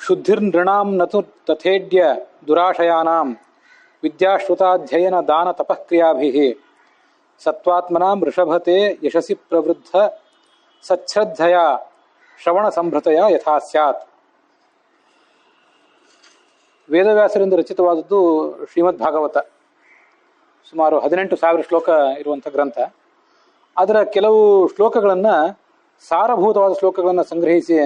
ಶುದ್ಧಿರ್ನೃಣಾಂ ನತು ತಥೇಡ್ಯ ದುರಾಶಯಾನಾಂ ವಿದ್ಯಾಶ್ರುತಾಧ್ಯಯನ ದಾನ ತಪಃಕ್ರಿಯಾಭಿಃ ಸತ್ವಾತ್ಮನಾಂ ಋಷಭತೆ ಯಶಸಿ ಪ್ರವೃದ್ಧ ಸಚ್ಛ್ರದ್ಧಯ ಶ್ರವಣ ಸಂಭೃತಯ ಯಥಾ ಸ್ಯಾತ್. ವೇದವ್ಯಾಸರಿಂದ ರಚಿತವಾದದ್ದು ಶ್ರೀಮದ್ ಭಾಗವತ. ಸುಮಾರು 18,000 ಶ್ಲೋಕ ಇರುವಂಥ ಗ್ರಂಥ. ಅದರ ಕೆಲವು ಶ್ಲೋಕಗಳನ್ನು, ಸಾರಭೂತವಾದ ಶ್ಲೋಕಗಳನ್ನು ಸಂಗ್ರಹಿಸಿ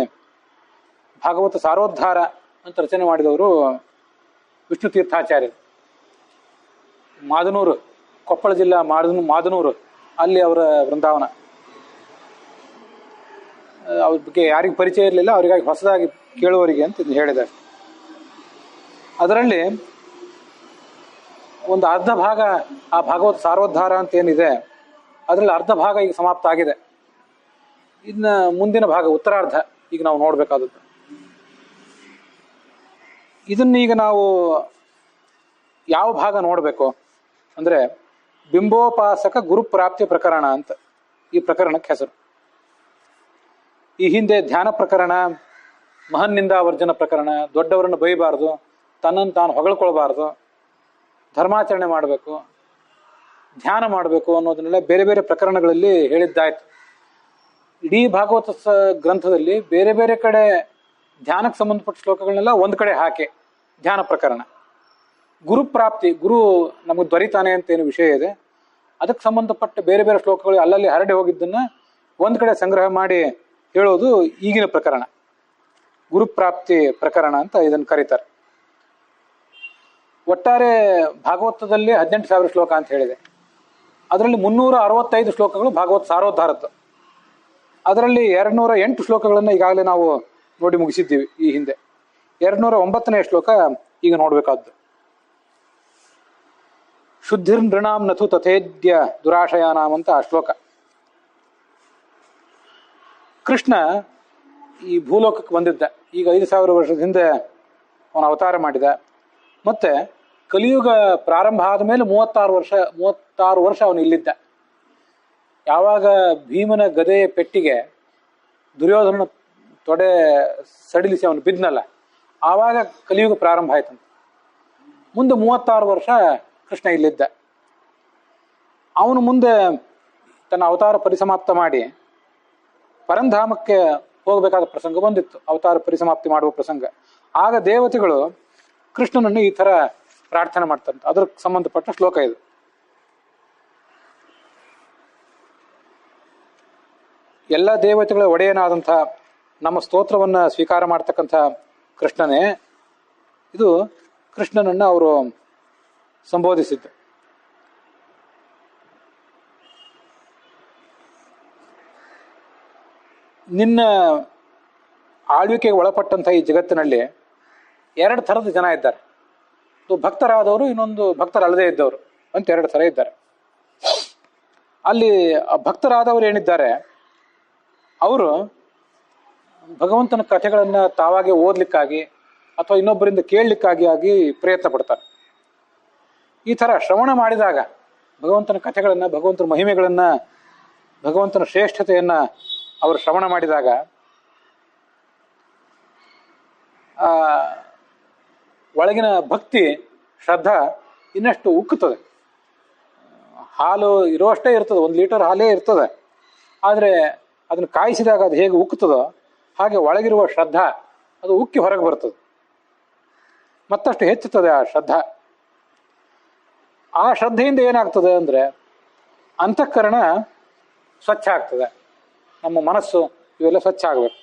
ಭಾಗವತ ಸಾರೋದ್ಧಾರ ಅಂತ ರಚನೆ ಮಾಡಿದವರು ವಿಷ್ಣು ತೀರ್ಥಾಚಾರ್ಯರು. ಮಾದನೂರು, ಕೊಪ್ಪಳ ಜಿಲ್ಲಾ ಮಾದನೂರು, ಅಲ್ಲಿ ಅವರ ವೃಂದಾವನ. ಅವ್ರ ಬಗ್ಗೆ ಯಾರಿಗೆ ಪರಿಚಯ ಇರಲಿಲ್ಲ, ಅವರಿಗಾಗಿ ಹೊಸದಾಗಿ ಕೇಳುವವರಿಗೆ ಅಂತ ಹೇಳಿದ್ದಾರೆ. ಅದರಲ್ಲಿ ಒಂದು ಅರ್ಧ ಭಾಗ, ಆ ಭಾಗವತ ಸಾರೋದ್ಧಾರ ಅಂತ ಏನಿದೆ ಅದರಲ್ಲಿ ಅರ್ಧ ಭಾಗ ಈಗ ಸಮಾಪ್ತ ಆಗಿದೆ. ಇನ್ನು ಮುಂದಿನ ಭಾಗ ಉತ್ತರಾರ್ಧ ಈಗ ನಾವು ನೋಡಬೇಕಾದದ್ದು. ಇದನ್ನೀಗ ನಾವು ಯಾವ ಭಾಗ ನೋಡಬೇಕು ಅಂದರೆ ಬಿಂಬೋಪಾಸಕ ಗುರುಪ್ರಾಪ್ತಿ ಪ್ರಕರಣ ಅಂತ ಈ ಪ್ರಕರಣಕ್ಕೆ ಹೆಸರು. ಈ ಹಿಂದೆ ಧ್ಯಾನ ಪ್ರಕರಣ, ಮಹನ್ನಿಂದಾವರ್ಜನ ಪ್ರಕರಣ, ದೊಡ್ಡವರನ್ನು ಬೈಬಾರ್ದು, ತನ್ನನ್ನು ತಾನು ಹೊಗಳ್ಕೊಳ್ಬಾರ್ದು, ಧರ್ಮಾಚರಣೆ ಮಾಡಬೇಕು, ಧ್ಯಾನ ಮಾಡಬೇಕು ಅನ್ನೋದನ್ನೆಲ್ಲ ಬೇರೆ ಬೇರೆ ಪ್ರಕರಣಗಳಲ್ಲಿ ಹೇಳಿದ್ದಾಯ್ತು. ಇಡೀ ಭಾಗವತ ಗ್ರಂಥದಲ್ಲಿ ಬೇರೆ ಬೇರೆ ಕಡೆ ಧ್ಯಾನಕ್ಕೆ ಸಂಬಂಧಪಟ್ಟ ಶ್ಲೋಕಗಳನ್ನೆಲ್ಲ ಒಂದು ಕಡೆ ಹಾಕಿ ಧ್ಯಾನ ಪ್ರಕರಣ. ಗುರುಪ್ರಾಪ್ತಿ, ಗುರು ನಮಗೆ ದೊರೀತಾನೆ ಅಂತೇನು ವಿಷಯ ಇದೆ, ಅದಕ್ಕೆ ಸಂಬಂಧಪಟ್ಟ ಬೇರೆ ಬೇರೆ ಶ್ಲೋಕಗಳು ಅಲ್ಲಲ್ಲಿ ಹರಡಿ ಹೋಗಿದ್ದನ್ನು ಒಂದು ಕಡೆ ಸಂಗ್ರಹ ಮಾಡಿ ಹೇಳೋದು ಈಗಿನ ಪ್ರಕರಣ. ಗುರುಪ್ರಾಪ್ತಿ ಪ್ರಕರಣ ಅಂತ ಇದನ್ನು ಕರೀತಾರೆ. ಒಟ್ಟಾರೆ ಭಾಗವತದಲ್ಲಿ 18,000 ಶ್ಲೋಕ ಅಂತ ಹೇಳಿದೆ. ಅದರಲ್ಲಿ 365 ಶ್ಲೋಕಗಳು ಭಾಗವತ ಸಾರೋದ್ಧಾರದ್ದು. ಅದರಲ್ಲಿ 208 ಶ್ಲೋಕಗಳನ್ನು ಈಗಾಗಲೇ ನಾವು ನೋಡಿ ಮುಗಿಸಿದ್ದೀವಿ ಈ ಹಿಂದೆ. 209ನೇ ಶ್ಲೋಕ ಈಗ ನೋಡಬೇಕಾದ್ದು. ಶುದ್ಧಿರ್ನೃಣಾಂ ನತು ತಥೇದ್ಯ ದುರಾಶಯಾನಾಂ ಅಂತ ಆ ಶ್ಲೋಕ. ಕೃಷ್ಣ ಈ ಭೂಲೋಕಕ್ಕೆ ಬಂದಿದ್ದ. ಈಗ 5,000 ವರ್ಷದ ಹಿಂದೆ ಅವನು ಅವತಾರ ಮಾಡಿದ. ಮತ್ತೆ ಕಲಿಯುಗ ಪ್ರಾರಂಭ ಆದ ಮೇಲೆ 36 ವರ್ಷ ಅವನು ಇಲ್ಲಿದ್ದ. ಯಾವಾಗ ಭೀಮನ ಗದೆಯ ಪೆಟ್ಟಿಗೆ ದುರ್ಯೋಧನ ತೊಡೆ ಸಡಿಲಿಸಿ ಅವನು ಬಿದ್ನಲ್ಲ, ಆವಾಗ ಕಲಿಯುಗ ಪ್ರಾರಂಭ ಆಯ್ತಂತ. ಮುಂದೆ 36 ವರ್ಷ ಕೃಷ್ಣ ಇಲ್ಲಿದ್ದ. ಅವನು ಮುಂದೆ ತನ್ನ ಅವತಾರ ಪರಿಸಮಾಪ್ತ ಮಾಡಿ ಪರಂಧಾಮಕ್ಕೆ ಹೋಗಬೇಕಾದ ಪ್ರಸಂಗ ಬಂದಿತ್ತು, ಅವತಾರ ಪರಿಸಮಾಪ್ತಿ ಮಾಡುವ ಪ್ರಸಂಗ. ಆಗ ದೇವತೆಗಳು ಕೃಷ್ಣನನ್ನು ಈ ಥರ ಪ್ರಾರ್ಥನೆ ಮಾಡ್ತಂತ. ಅದಕ್ಕೆ ಸಂಬಂಧಪಟ್ಟ ಶ್ಲೋಕ ಇದು. ಎಲ್ಲ ದೇವತೆಗಳ ಒಡೆಯನಾದಂಥ ನಮ್ಮ ಸ್ತೋತ್ರವನ್ನು ಸ್ವೀಕಾರ ಮಾಡ್ತಕ್ಕಂಥ ಕೃಷ್ಣನೇ ಇದು. ಕೃಷ್ಣನನ್ನು ಅವರು ಸಂಬೋಧಿಸಿದ್ದು. ನಿನ್ನ ಆಳ್ವಿಕೆಗೆ ಒಳಪಟ್ಟಂಥ ಈ ಜಗತ್ತಿನಲ್ಲಿ 2 ಥರದ ಜನ ಇದ್ದಾರೆ. ಭಕ್ತರಾದವರು, ಇನ್ನೊಂದು ಭಕ್ತರಲ್ಲದೇ ಇದ್ದವರು ಅಂತ 2 ಥರ ಇದ್ದಾರೆ. ಅಲ್ಲಿ ಭಕ್ತರಾದವರು ಏನಿದ್ದಾರೆ ಅವರು ಭಗವಂತನ ಕಥೆಗಳನ್ನು ತಾವಾಗೆ ಓದಲಿಕ್ಕಾಗಿ ಅಥವಾ ಇನ್ನೊಬ್ಬರಿಂದ ಕೇಳಲಿಕ್ಕಾಗಿ ಪ್ರಯತ್ನ ಪಡ್ತಾರೆ. ಈ ಥರ ಶ್ರವಣ ಮಾಡಿದಾಗ ಭಗವಂತನ ಕಥೆಗಳನ್ನು, ಭಗವಂತನ ಮಹಿಮೆಗಳನ್ನು, ಭಗವಂತನ ಶ್ರೇಷ್ಠತೆಯನ್ನು ಅವರು ಶ್ರವಣ ಮಾಡಿದಾಗ ಒಳಗಿನ ಭಕ್ತಿ, ಶ್ರದ್ಧಾ ಇನ್ನಷ್ಟು ಉಕ್ಕುತ್ತದೆ. ಹಾಲು ಇರೋಷ್ಟೇ ಇರ್ತದೆ, 1 ಲೀಟರ್ ಹಾಲೇ ಇರ್ತದೆ. ಆದರೆ ಅದನ್ನು ಕಾಯಿಸಿದಾಗ ಅದು ಹೇಗೆ ಉಕ್ಕುತ್ತದೋ ಹಾಗೆ ಒಳಗಿರುವ ಶ್ರದ್ಧಾ ಅದು ಉಕ್ಕಿ ಹೊರಗೆ ಬರ್ತದೆ, ಮತ್ತಷ್ಟು ಹೆಚ್ಚುತ್ತದೆ ಆ ಶ್ರದ್ಧಾ. ಆ ಶ್ರದ್ಧೆಯಿಂದ ಏನಾಗ್ತದೆ ಅಂದರೆ ಅಂತಃಕರಣ ಸ್ವಚ್ಛ ಆಗ್ತದೆ. ನಮ್ಮ ಮನಸ್ಸು ಇವೆಲ್ಲ ಸ್ವಚ್ಛ ಆಗಬೇಕು.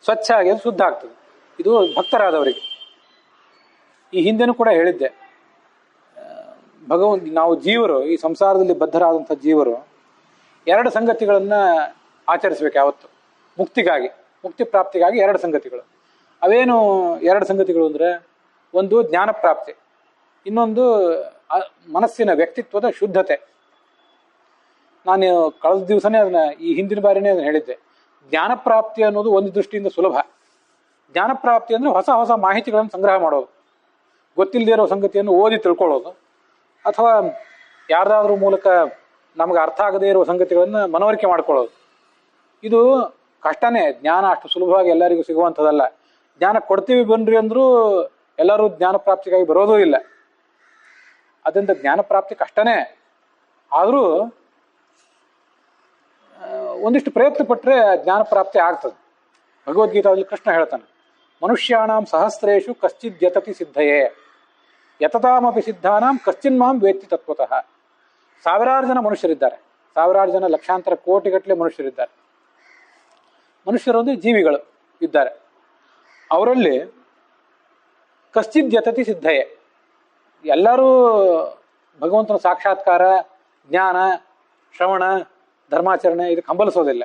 ಸ್ವಚ್ಛ ಆಗಿ ಅದು ಶುದ್ಧ ಆಗ್ತದೆ. ಇದು ಭಕ್ತರಾದವರಿಗೆ. ಈ ಹಿಂದೆನೂ ಕೂಡ ಹೇಳಿದ್ದೆ, ನಾವು ಜೀವರು, ಈ ಸಂಸಾರದಲ್ಲಿ ಬದ್ಧರಾದಂಥ ಜೀವರು 2 ಸಂಗತಿಗಳನ್ನು ಆಚರಿಸ್ಬೇಕು ಯಾವತ್ತು. ಮುಕ್ತಿಗಾಗಿ, ಮುಕ್ತಿ ಪ್ರಾಪ್ತಿಗಾಗಿ 2 ಸಂಗತಿಗಳು. ಅವೇನು 2 ಸಂಗತಿಗಳು ಅಂದರೆ, ಒಂದು ಜ್ಞಾನ ಪ್ರಾಪ್ತಿ, ಇನ್ನೊಂದು ಮನಸ್ಸಿನ ವ್ಯಕ್ತಿತ್ವದ ಶುದ್ಧತೆ. ನಾನು ಕಳೆದ ದಿವಸನೇ ಅದನ್ನ, ಈ ಹಿಂದಿನ ಬಾರಿನೇ ಅದನ್ನು ಹೇಳಿದ್ದೆ. ಜ್ಞಾನ ಪ್ರಾಪ್ತಿ ಅನ್ನೋದು ಒಂದು ದೃಷ್ಟಿಯಿಂದ ಸುಲಭ. ಜ್ಞಾನ ಪ್ರಾಪ್ತಿ ಅಂದರೆ ಹೊಸ ಹೊಸ ಮಾಹಿತಿಗಳನ್ನು ಸಂಗ್ರಹ ಮಾಡೋದು, ಗೊತ್ತಿಲ್ಲದೆ ಇರೋ ಸಂಗತಿಯನ್ನು ಓದಿ ತಿಳ್ಕೊಳ್ಳೋದು, ಅಥವಾ ಯಾರ್ದಾದ್ರೂ ಮೂಲಕ ನಮಗೆ ಅರ್ಥ ಆಗದೇ ಇರುವ ಸಂಗತಿಗಳನ್ನು ಮನವರಿಕೆ ಮಾಡ್ಕೊಳ್ಳೋದು. ಇದು ಕಷ್ಟನೇ. ಜ್ಞಾನ ಅಷ್ಟು ಸುಲಭವಾಗಿ ಎಲ್ಲರಿಗೂ ಸಿಗುವಂಥದ್ದಲ್ಲ. ಜ್ಞಾನ ಕೊಡ್ತೀವಿ ಬನ್ರಿ ಅಂದರೂ ಎಲ್ಲರೂ ಜ್ಞಾನ ಪ್ರಾಪ್ತಿಗಾಗಿ ಬರೋದೂ ಇಲ್ಲ. ಅದರಿಂದ ಜ್ಞಾನ ಪ್ರಾಪ್ತಿ ಕಷ್ಟನೇ. ಆದರೂ ಒಂದಿಷ್ಟು ಪ್ರಯತ್ನ ಪಟ್ಟರೆ ಜ್ಞಾನ ಪ್ರಾಪ್ತಿ ಆಗ್ತದೆ. ಭಗವದ್ಗೀತಾದಲ್ಲಿ ಕೃಷ್ಣ ಹೇಳ್ತಾನೆ, ಮನುಷ್ಯಾಣಾಂ ಸಹಸ್ರೇಶು ಕಶ್ಚಿದ್ ಯತತಿ ಸಿದ್ಧಯೇ ಯತತಾಮಪಿ ಸಿದ್ಧಾನಾಂ ಕಶ್ಚಿನ್ಮಾಂ ವೇತ್ತಿ ತತ್ವತಃ. ಸಾವಿರಾರು ಜನ ಮನುಷ್ಯರಿದ್ದಾರೆ, ಸಾವಿರಾರು ಜನ, ಲಕ್ಷಾಂತರ ಕೋಟಿಗಟ್ಟಲೆ ಮನುಷ್ಯರಿದ್ದಾರೆ. ಮನುಷ್ಯರು ಅಂದರೆ ಜೀವಿಗಳು ಇದ್ದಾರೆ. ಅವರಲ್ಲಿ ಕಶ್ಚಿದ್ ಯತತಿ ಸಿದ್ಧಯೇ, ಎಲ್ಲರೂ ಭಗವಂತನ ಸಾಕ್ಷಾತ್ಕಾರ, ಜ್ಞಾನ, ಶ್ರವಣ, ಧರ್ಮಾಚರಣೆ ಇದಕ್ಕೆ ಹಂಬಲಿಸೋದಿಲ್ಲ.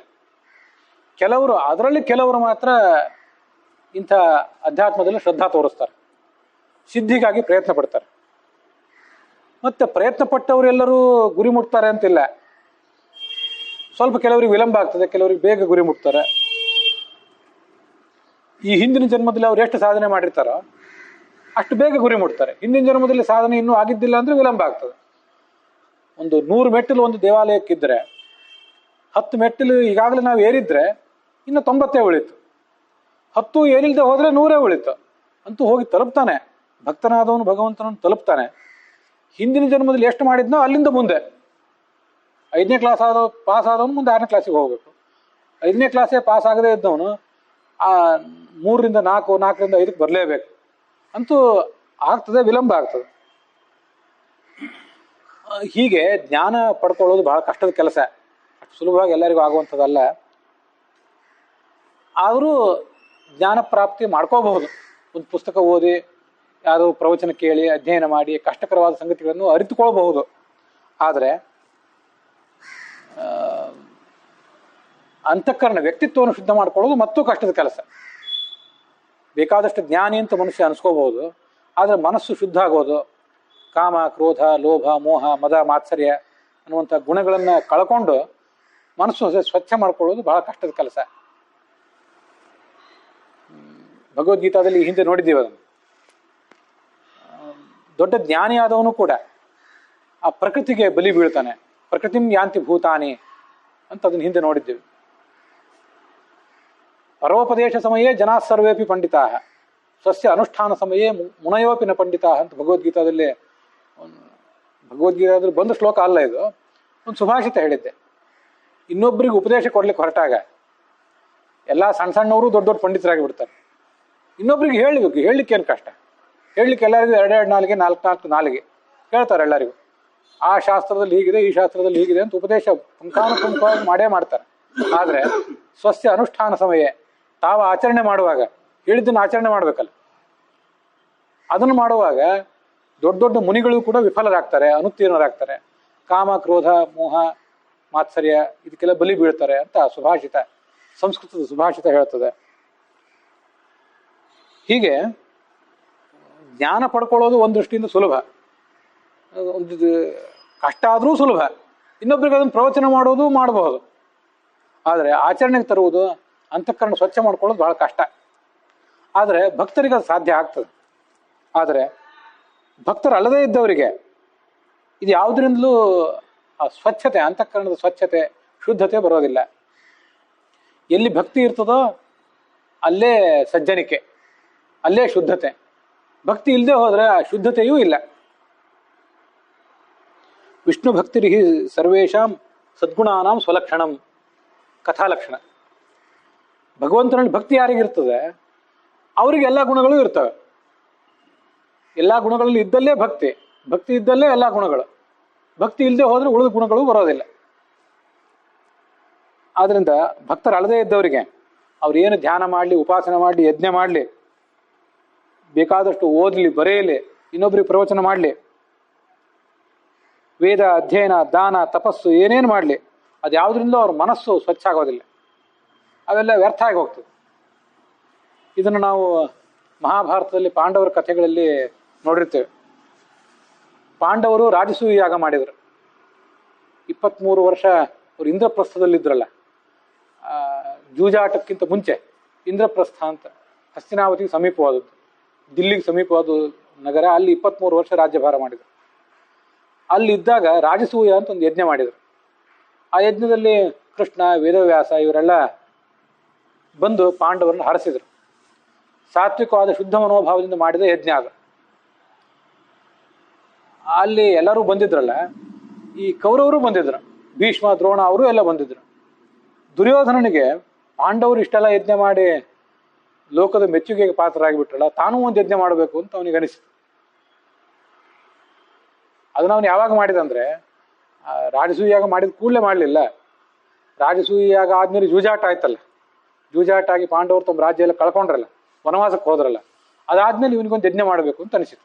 ಕೆಲವರು, ಅದರಲ್ಲಿ ಕೆಲವರು ಮಾತ್ರ ಇಂಥ ಅಧ್ಯಾತ್ಮದಲ್ಲಿ ಶ್ರದ್ಧಾ ತೋರಿಸ್ತಾರೆ, ಸಿದ್ಧಿಗಾಗಿ ಪ್ರಯತ್ನ ಪಡ್ತಾರೆ. ಮತ್ತೆ ಪ್ರಯತ್ನ ಪಟ್ಟವರೆಲ್ಲರೂ ಗುರಿ ಮುಟ್ತಾರೆ ಅಂತಿಲ್ಲ. ಸ್ವಲ್ಪ ಕೆಲವರಿಗೆ ವಿಳಂಬ ಆಗ್ತದೆ, ಕೆಲವರಿಗೆ ಬೇಗ ಗುರಿ ಮುಟ್ತಾರೆ. ಈ ಹಿಂದಿನ ಜನ್ಮದಲ್ಲಿ ಅವ್ರು ಎಷ್ಟು ಸಾಧನೆ ಮಾಡಿರ್ತಾರೋ ಅಷ್ಟು ಬೇಗ ಗುರಿ ಮುಟ್ತಾರೆ. ಹಿಂದಿನ ಜನ್ಮದಲ್ಲಿ ಸಾಧನೆ ಇನ್ನೂ ಆಗಿದ್ದಿಲ್ಲ ಅಂದರೆ ವಿಳಂಬ ಆಗ್ತದೆ. ಒಂದು 100 ಮೆಟ್ಟಿಲು ಒಂದು ದೇವಾಲಯಕ್ಕಿದ್ರೆ 10 ಮೆಟ್ಟಿಲು ಈಗಾಗಲೇ ನಾವು ಏರಿದ್ರೆ ಇನ್ನು 90 ಉಳಿತು. 10 ಏನಿಲ್ಲದೆ ಹೋದರೆ 100 ಉಳಿತು. ಅಂತೂ ಹೋಗಿ ತಲುಪ್ತಾನೆ, ಭಕ್ತನಾದವನು ಭಗವಂತನನ್ನು ತಲುಪ್ತಾನೆ. ಹಿಂದಿನ ಜನ್ಮದಲ್ಲಿ ಎಷ್ಟು ಮಾಡಿದ್ನೋ ಅಲ್ಲಿಂದ ಮುಂದೆ 5ನೇ ಕ್ಲಾಸ್ ಪಾಸ್ ಆದವನು ಮುಂದೆ 6ನೇ ಕ್ಲಾಸಿಗೆ ಹೋಗ್ಬೇಕು. 5ನೇ ಕ್ಲಾಸೇ ಪಾಸ್ ಆಗದೇ ಇದ್ದವನು 3ರಿಂದ 4, 4ರಿಂದ 5ಕ್ಕೆ ಬರಲೇಬೇಕು. ಅಂತೂ ಆಗ್ತದೆ, ವಿಳಂಬ ಆಗ್ತದೆ. ಹೀಗೆ ಜ್ಞಾನ ಪಡ್ಕೊಳ್ಳೋದು ಬಹಳ ಕಷ್ಟದ ಕೆಲಸ, ಅಷ್ಟು ಸುಲಭವಾಗಿ ಎಲ್ಲರಿಗೂ ಆಗುವಂಥದ್ದಲ್ಲ. ಆದರೂ ಜ್ಞಾನ ಪ್ರಾಪ್ತಿ ಮಾಡ್ಕೋಬಹುದು. ಒಂದು ಪುಸ್ತಕ ಓದಿ, ಯಾವುದೋ ಪ್ರವಚನ ಕೇಳಿ, ಅಧ್ಯಯನ ಮಾಡಿ ಕಷ್ಟಕರವಾದ ಸಂಗತಿಗಳನ್ನು ಅರಿತುಕೊಳ್ಬಹುದು. ಆದರೆ ಅಂತಃಕರಣ, ವ್ಯಕ್ತಿತ್ವವನ್ನು ಶುದ್ಧ ಮಾಡ್ಕೊಳ್ಳೋದು ಮತ್ತೂ ಕಷ್ಟದ ಕೆಲಸ. ಬೇಕಾದಷ್ಟು ಜ್ಞಾನಿ ಅಂತ ಮನುಷ್ಯ ಅನಿಸ್ಕೋಬಹುದು, ಆದರೆ ಮನಸ್ಸು ಶುದ್ಧ ಆಗೋದು, ಕಾಮ, ಕ್ರೋಧ, ಲೋಭ, ಮೋಹ, ಮದ, ಮಾತ್ಸರ್ಯ ಅನ್ನುವಂಥ ಗುಣಗಳನ್ನು ಕಳ್ಕೊಂಡು ಮನಸ್ಸು ಸ್ವಚ್ಛ ಮಾಡ್ಕೊಳ್ಳೋದು ಬಹಳ ಕಷ್ಟದ ಕೆಲಸ. ಭಗವದ್ಗೀತಾದಲ್ಲಿ ಹಿಂದೆ ನೋಡಿದ್ದೀವಿ ಅದನ್ನು. ದೊಡ್ಡ ಜ್ಞಾನಿ ಆದವನು ಕೂಡ ಆ ಪ್ರಕೃತಿಗೆ ಬಲಿ ಬೀಳ್ತಾನೆ. ಪ್ರಕೃತಿಂ ಯಾಂತಿ ಭೂತಾನಿ ಅಂತ ಅದನ್ನು ಹಿಂದೆ ನೋಡಿದ್ದೀವಿ. ಪರೋಪದೇಶ ಸಮಯೇ ಜನಾ ಸರ್ವೇಪಿ ಪಂಡಿತಾ ಸ್ವಸ್ಯ ಅನುಷ್ಠಾನ ಸಮಯೇ ಮುನಯೋಪಿ ನ ಪಂಡಿತಾ ಅಂತ ಭಗವದ್ಗೀತಾದಲ್ಲಿ ಬಂದ ಶ್ಲೋಕ ಅಲ್ಲ ಇದು. ಒಂದು ಸುಭಾಷಿತ ಹೇಳಿದ್ದೆ. ಇನ್ನೊಬ್ಬರಿಗೆ ಉಪದೇಶ ಕೊಡ್ಲಿಕ್ಕೆ ಹೊರಟಾಗ ಎಲ್ಲ ಸಣ್ಣ ಸಣ್ಣವರು ದೊಡ್ಡ ದೊಡ್ಡ ಪಂಡಿತರಾಗಿ ಬಿಡ್ತಾರೆ. ಇನ್ನೊಬ್ರಿಗೆ ಹೇಳಬೇಕು, ಹೇಳಲಿಕ್ಕೆ ಏನು ಕಷ್ಟ? ಹೇಳಲಿಕ್ಕೆ ಎಲ್ಲರಿಗೂ 2 ನಾಲಿಗೆ, 4 ನಾಲಿಗೆ ಹೇಳ್ತಾರೆ ಎಲ್ಲರಿಗೂ. ಆ ಶಾಸ್ತ್ರದಲ್ಲಿ ಹೀಗಿದೆ, ಈ ಶಾಸ್ತ್ರದಲ್ಲಿ ಹೀಗಿದೆ ಅಂತ ಉಪದೇಶ ಪುಂಖಾನುಪುಂಖವಾಗಿ ಮಾಡೇ ಮಾಡ್ತಾರೆ. ಆದರೆ ಸ್ವಸ್ಯ ಅನುಷ್ಠಾನ ಸಮಯ, ತಾವು ಆಚರಣೆ ಮಾಡುವಾಗ ಹೇಳಿದ್ದನ್ನು ಆಚರಣೆ ಮಾಡಬೇಕಲ್ಲ. ಅದನ್ನು ಮಾಡುವಾಗ ದೊಡ್ಡ ದೊಡ್ಡ ಮುನಿಗಳು ಕೂಡ ವಿಫಲರಾಗ್ತಾರೆ, ಅನುತ್ತೀರ್ಣರಾಗ್ತಾರೆ. ಕಾಮ, ಕ್ರೋಧ, ಮೋಹ, ಮಾತ್ಸರ್ಯ ಇದಕ್ಕೆಲ್ಲ ಬಲಿ ಬೀಳ್ತಾರೆ ಅಂತ ಸುಭಾಷಿತ, ಸಂಸ್ಕೃತದ ಸುಭಾಷಿತ ಹೇಳ್ತದೆ. ಹೀಗೆ ಜ್ಞಾನ ಪಡ್ಕೊಳ್ಳೋದು ಒಂದು ದೃಷ್ಟಿಯಿಂದ ಸುಲಭ, ಒಂದು ಕಷ್ಟ ಆದರೂ ಸುಲಭ. ಇನ್ನೊಬ್ರಿಗೆ ಅದನ್ನು ಪ್ರವಚನ ಮಾಡೋದು ಮಾಡಬಹುದು. ಆದರೆ ಆಚರಣೆಗೆ ತರುವುದು, ಅಂತಃಕರಣ ಸ್ವಚ್ಛ ಮಾಡ್ಕೊಳ್ಳೋದು ಬಹಳ ಕಷ್ಟ. ಆದರೆ ಭಕ್ತರಿಗೆ ಅದು ಸಾಧ್ಯ ಆಗ್ತದೆ. ಆದರೆ ಭಕ್ತರು ಅಲ್ಲದೇ ಇದ್ದವರಿಗೆ ಇದು ಯಾವುದರಿಂದಲೂ ಆ ಸ್ವಚ್ಛತೆ, ಅಂತಃಕರಣದ ಸ್ವಚ್ಛತೆ, ಶುದ್ಧತೆ ಬರೋದಿಲ್ಲ. ಎಲ್ಲಿ ಭಕ್ತಿ ಇರ್ತದೋ ಅಲ್ಲೇ ಸಜ್ಜನಿಕೆ, ಅಲ್ಲೇ ಶುದ್ಧತೆ. ಭಕ್ತಿ ಇಲ್ಲದೆ ಹೋದರೆ ಆ ಶುದ್ಧತೆಯೂ ಇಲ್ಲ. ವಿಷ್ಣು ಭಕ್ತಿರಿ ಸರ್ವೇಷಾಂ ಸದ್ಗುಣಾನಾಂ ಸ್ವಲಕ್ಷಣಂ ಕಥಾಲಕ್ಷಣ. ಭಗವಂತನಲ್ಲಿ ಭಕ್ತಿ ಯಾರಿಗಿರ್ತದೆ ಅವರಿಗೆ ಎಲ್ಲ ಗುಣಗಳು ಇರ್ತವೆ. ಎಲ್ಲ ಗುಣಗಳಲ್ಲಿ ಇದ್ದಲ್ಲೇ ಭಕ್ತಿ, ಭಕ್ತಿ ಇದ್ದಲ್ಲೇ ಎಲ್ಲ ಗುಣಗಳು. ಭಕ್ತಿ ಇಲ್ಲದೆ ಹೋದರೆ ಉಳಿದ ಗುಣಗಳು ಬರೋದಿಲ್ಲ. ಆದ್ರಿಂದ ಭಕ್ತರು ಅಳದೇ ಇದ್ದವರಿಗೆ ಅವ್ರು ಏನು ಧ್ಯಾನ ಮಾಡಲಿ, ಉಪಾಸನೆ ಮಾಡಲಿ, ಯಜ್ಞ ಮಾಡಲಿ, ಬೇಕಾದಷ್ಟು ಓದಲಿ, ಬರೆಯಲಿ, ಇನ್ನೊಬ್ರಿಗೆ ಪ್ರವಚನ ಮಾಡಲಿ, ವೇದ ಅಧ್ಯಯನ, ದಾನ, ತಪಸ್ಸು ಏನೇನು ಮಾಡಲಿ, ಅದು ಯಾವುದರಿಂದ ಅವ್ರ ಮನಸ್ಸು ಸ್ವಚ್ಛ ಆಗೋದಿಲ್ಲ. ಅವೆಲ್ಲ ವ್ಯರ್ಥ ಆಗಿ ಹೋಗ್ತದೆ. ಇದನ್ನು ನಾವು ಮಹಾಭಾರತದಲ್ಲಿ ಪಾಂಡವರ ಕಥೆಗಳಲ್ಲಿ ನೋಡಿರ್ತೇವೆ. ಪಾಂಡವರು ರಾಜಸೂಯ ಯಾಗ ಮಾಡಿದರು. 23 ವರ್ಷ ಅವರು ಇಂದ್ರಪ್ರಸ್ಥದಲ್ಲಿದ್ದರಲ್ಲ, ಜೂಜಾಟಕ್ಕಿಂತ ಮುಂಚೆ ಇಂದ್ರಪ್ರಸ್ಥ ಅಂತ ಹಸ್ತಿನಾವತಿಗೆ ಸಮೀಪವಾದದ್ದು, ದಿಲ್ಲಿಗೆ ಸಮೀಪವಾದ ನಗರ. ಅಲ್ಲಿ 23 ವರ್ಷ ರಾಜ್ಯಭಾರ ಮಾಡಿದರು. ಅಲ್ಲಿದ್ದಾಗ ರಾಜಸೂಯ ಅಂತ ಒಂದು ಯಜ್ಞ ಮಾಡಿದರು. ಆ ಯಜ್ಞದಲ್ಲಿ ಕೃಷ್ಣ, ವೇದವ್ಯಾಸ ಇವರೆಲ್ಲ ಬಂದು ಪಾಂಡವರನ್ನು ಹರಸಿದರು. ಸಾತ್ವಿಕವಾದ ಶುದ್ಧ ಮನೋಭಾವದಿಂದ ಮಾಡಿದ ಯಜ್ಞ ಅದು. ಅಲ್ಲಿ ಎಲ್ಲರೂ ಬಂದಿದ್ರಲ್ಲ, ಈ ಕೌರವರು ಬಂದಿದ್ರು, ಭೀಷ್ಮ ದ್ರೋಣ ಅವರು ಎಲ್ಲ ಬಂದಿದ್ರು. ದುರ್ಯೋಧನನಿಗೆ ಪಾಂಡವರು ಇಷ್ಟೆಲ್ಲ ಯಜ್ಞ ಮಾಡಿ ಲೋಕದ ಮೆಚ್ಚುಗೆಗೆ ಪಾತ್ರರಾಗಿಬಿಟ್ರಲ್ಲ, ತಾನೂ ಒಂದು ಯಜ್ಞ ಮಾಡಬೇಕು ಅಂತ ಅವನಿಗೆ ಅನಿಸಿತು. ಅದನ್ನ ಅವನು ಯಾವಾಗ ಮಾಡಿದಂದ್ರೆ, ರಾಜಸೂಯಾಗ ಮಾಡಿದ ಕೂಡಲೇ ಮಾಡಲಿಲ್ಲ. ರಾಜಸೂಯಾಗ ಆದ್ಮೇಲೆ ಜೂಜಾಟ ಆಯ್ತಲ್ಲ, ಜೂಜಾಟ ಆಗಿ ಪಾಂಡವರು ತಮ್ಮ ರಾಜ್ಯ ಎಲ್ಲ ಕಳ್ಕೊಂಡ್ರಲ್ಲ, ವನವಾಸಕ್ಕೆ ಹೋದ್ರಲ್ಲ, ಅದಾದ್ಮೇಲೆ ಇವನಿಗೊಂದು ಯಜ್ಞ ಮಾಡಬೇಕು ಅಂತ ಅನಿಸಿತು.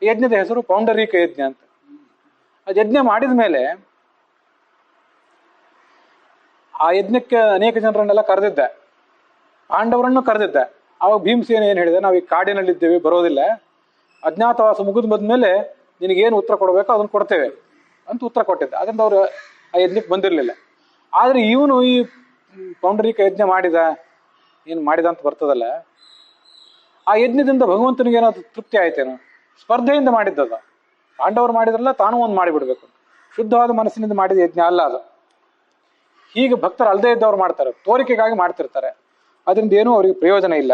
ಈ ಯಜ್ಞದ ಹೆಸರು ಪೌಂಡರೀಕ ಯಜ್ಞ ಅಂತ. ಅದು ಯಜ್ಞ ಮಾಡಿದ ಮೇಲೆ ಆ ಯಜ್ಞಕ್ಕೆ ಅನೇಕ ಜನರನ್ನೆಲ್ಲ ಕರೆದಿದ್ದ, ಪಾಂಡವರನ್ನು ಕರೆದಿದ್ದ. ಅವಾಗ ಭೀಮಸೇನ ಏನು ಹೇಳಿದೆ, ನಾವು ಈ ಕಾಡಿನಲ್ಲಿದ್ದೇವೆ, ಬರೋದಿಲ್ಲ, ಅಜ್ಞಾತವಾಸ ಮುಗಿದು ಬಂದ್ಮೇಲೆ ನಿನಗೇನು ಉತ್ತರ ಕೊಡಬೇಕೋ ಅದನ್ನು ಕೊಡ್ತೇವೆ ಅಂತ ಉತ್ತರ ಕೊಟ್ಟಿದ್ದ. ಅದರಿಂದ ಅವರು ಆ ಯಜ್ಞಕ್ಕೆ ಬಂದಿರಲಿಲ್ಲ. ಆದರೆ ಇವನು ಈ ಪೌಂಡರೀಕ ಯಜ್ಞ ಮಾಡಿದ, ಏನು ಮಾಡಿದ ಅಂತ ಬರ್ತದಲ್ಲ, ಆ ಯಜ್ಞದಿಂದ ಭಗವಂತನಿಗೆ ಏನಾದ್ರು ತೃಪ್ತಿ ಆಯ್ತೇನೋ, ಸ್ಪರ್ಧೆಯಿಂದ ಮಾಡಿದ್ದದ. ಪಾಂಡವರು ಮಾಡಿದ್ರಲ್ಲ, ತಾನೂ ಒಂದು ಮಾಡಿಬಿಡ್ಬೇಕು, ಶುದ್ಧವಾದ ಮನಸ್ಸಿನಿಂದ ಮಾಡಿದ ಯಜ್ಞ ಅಲ್ಲ ಅದು. ಹೀಗೆ ಭಕ್ತರು ಅಲ್ಲದೇ ಇದ್ದವ್ರು ಮಾಡ್ತಾರೆ, ತೋರಿಕೆಗಾಗಿ ಮಾಡ್ತಿರ್ತಾರೆ, ಅದರಿಂದ ಏನೂ ಅವರಿಗೆ ಪ್ರಯೋಜನ ಇಲ್ಲ.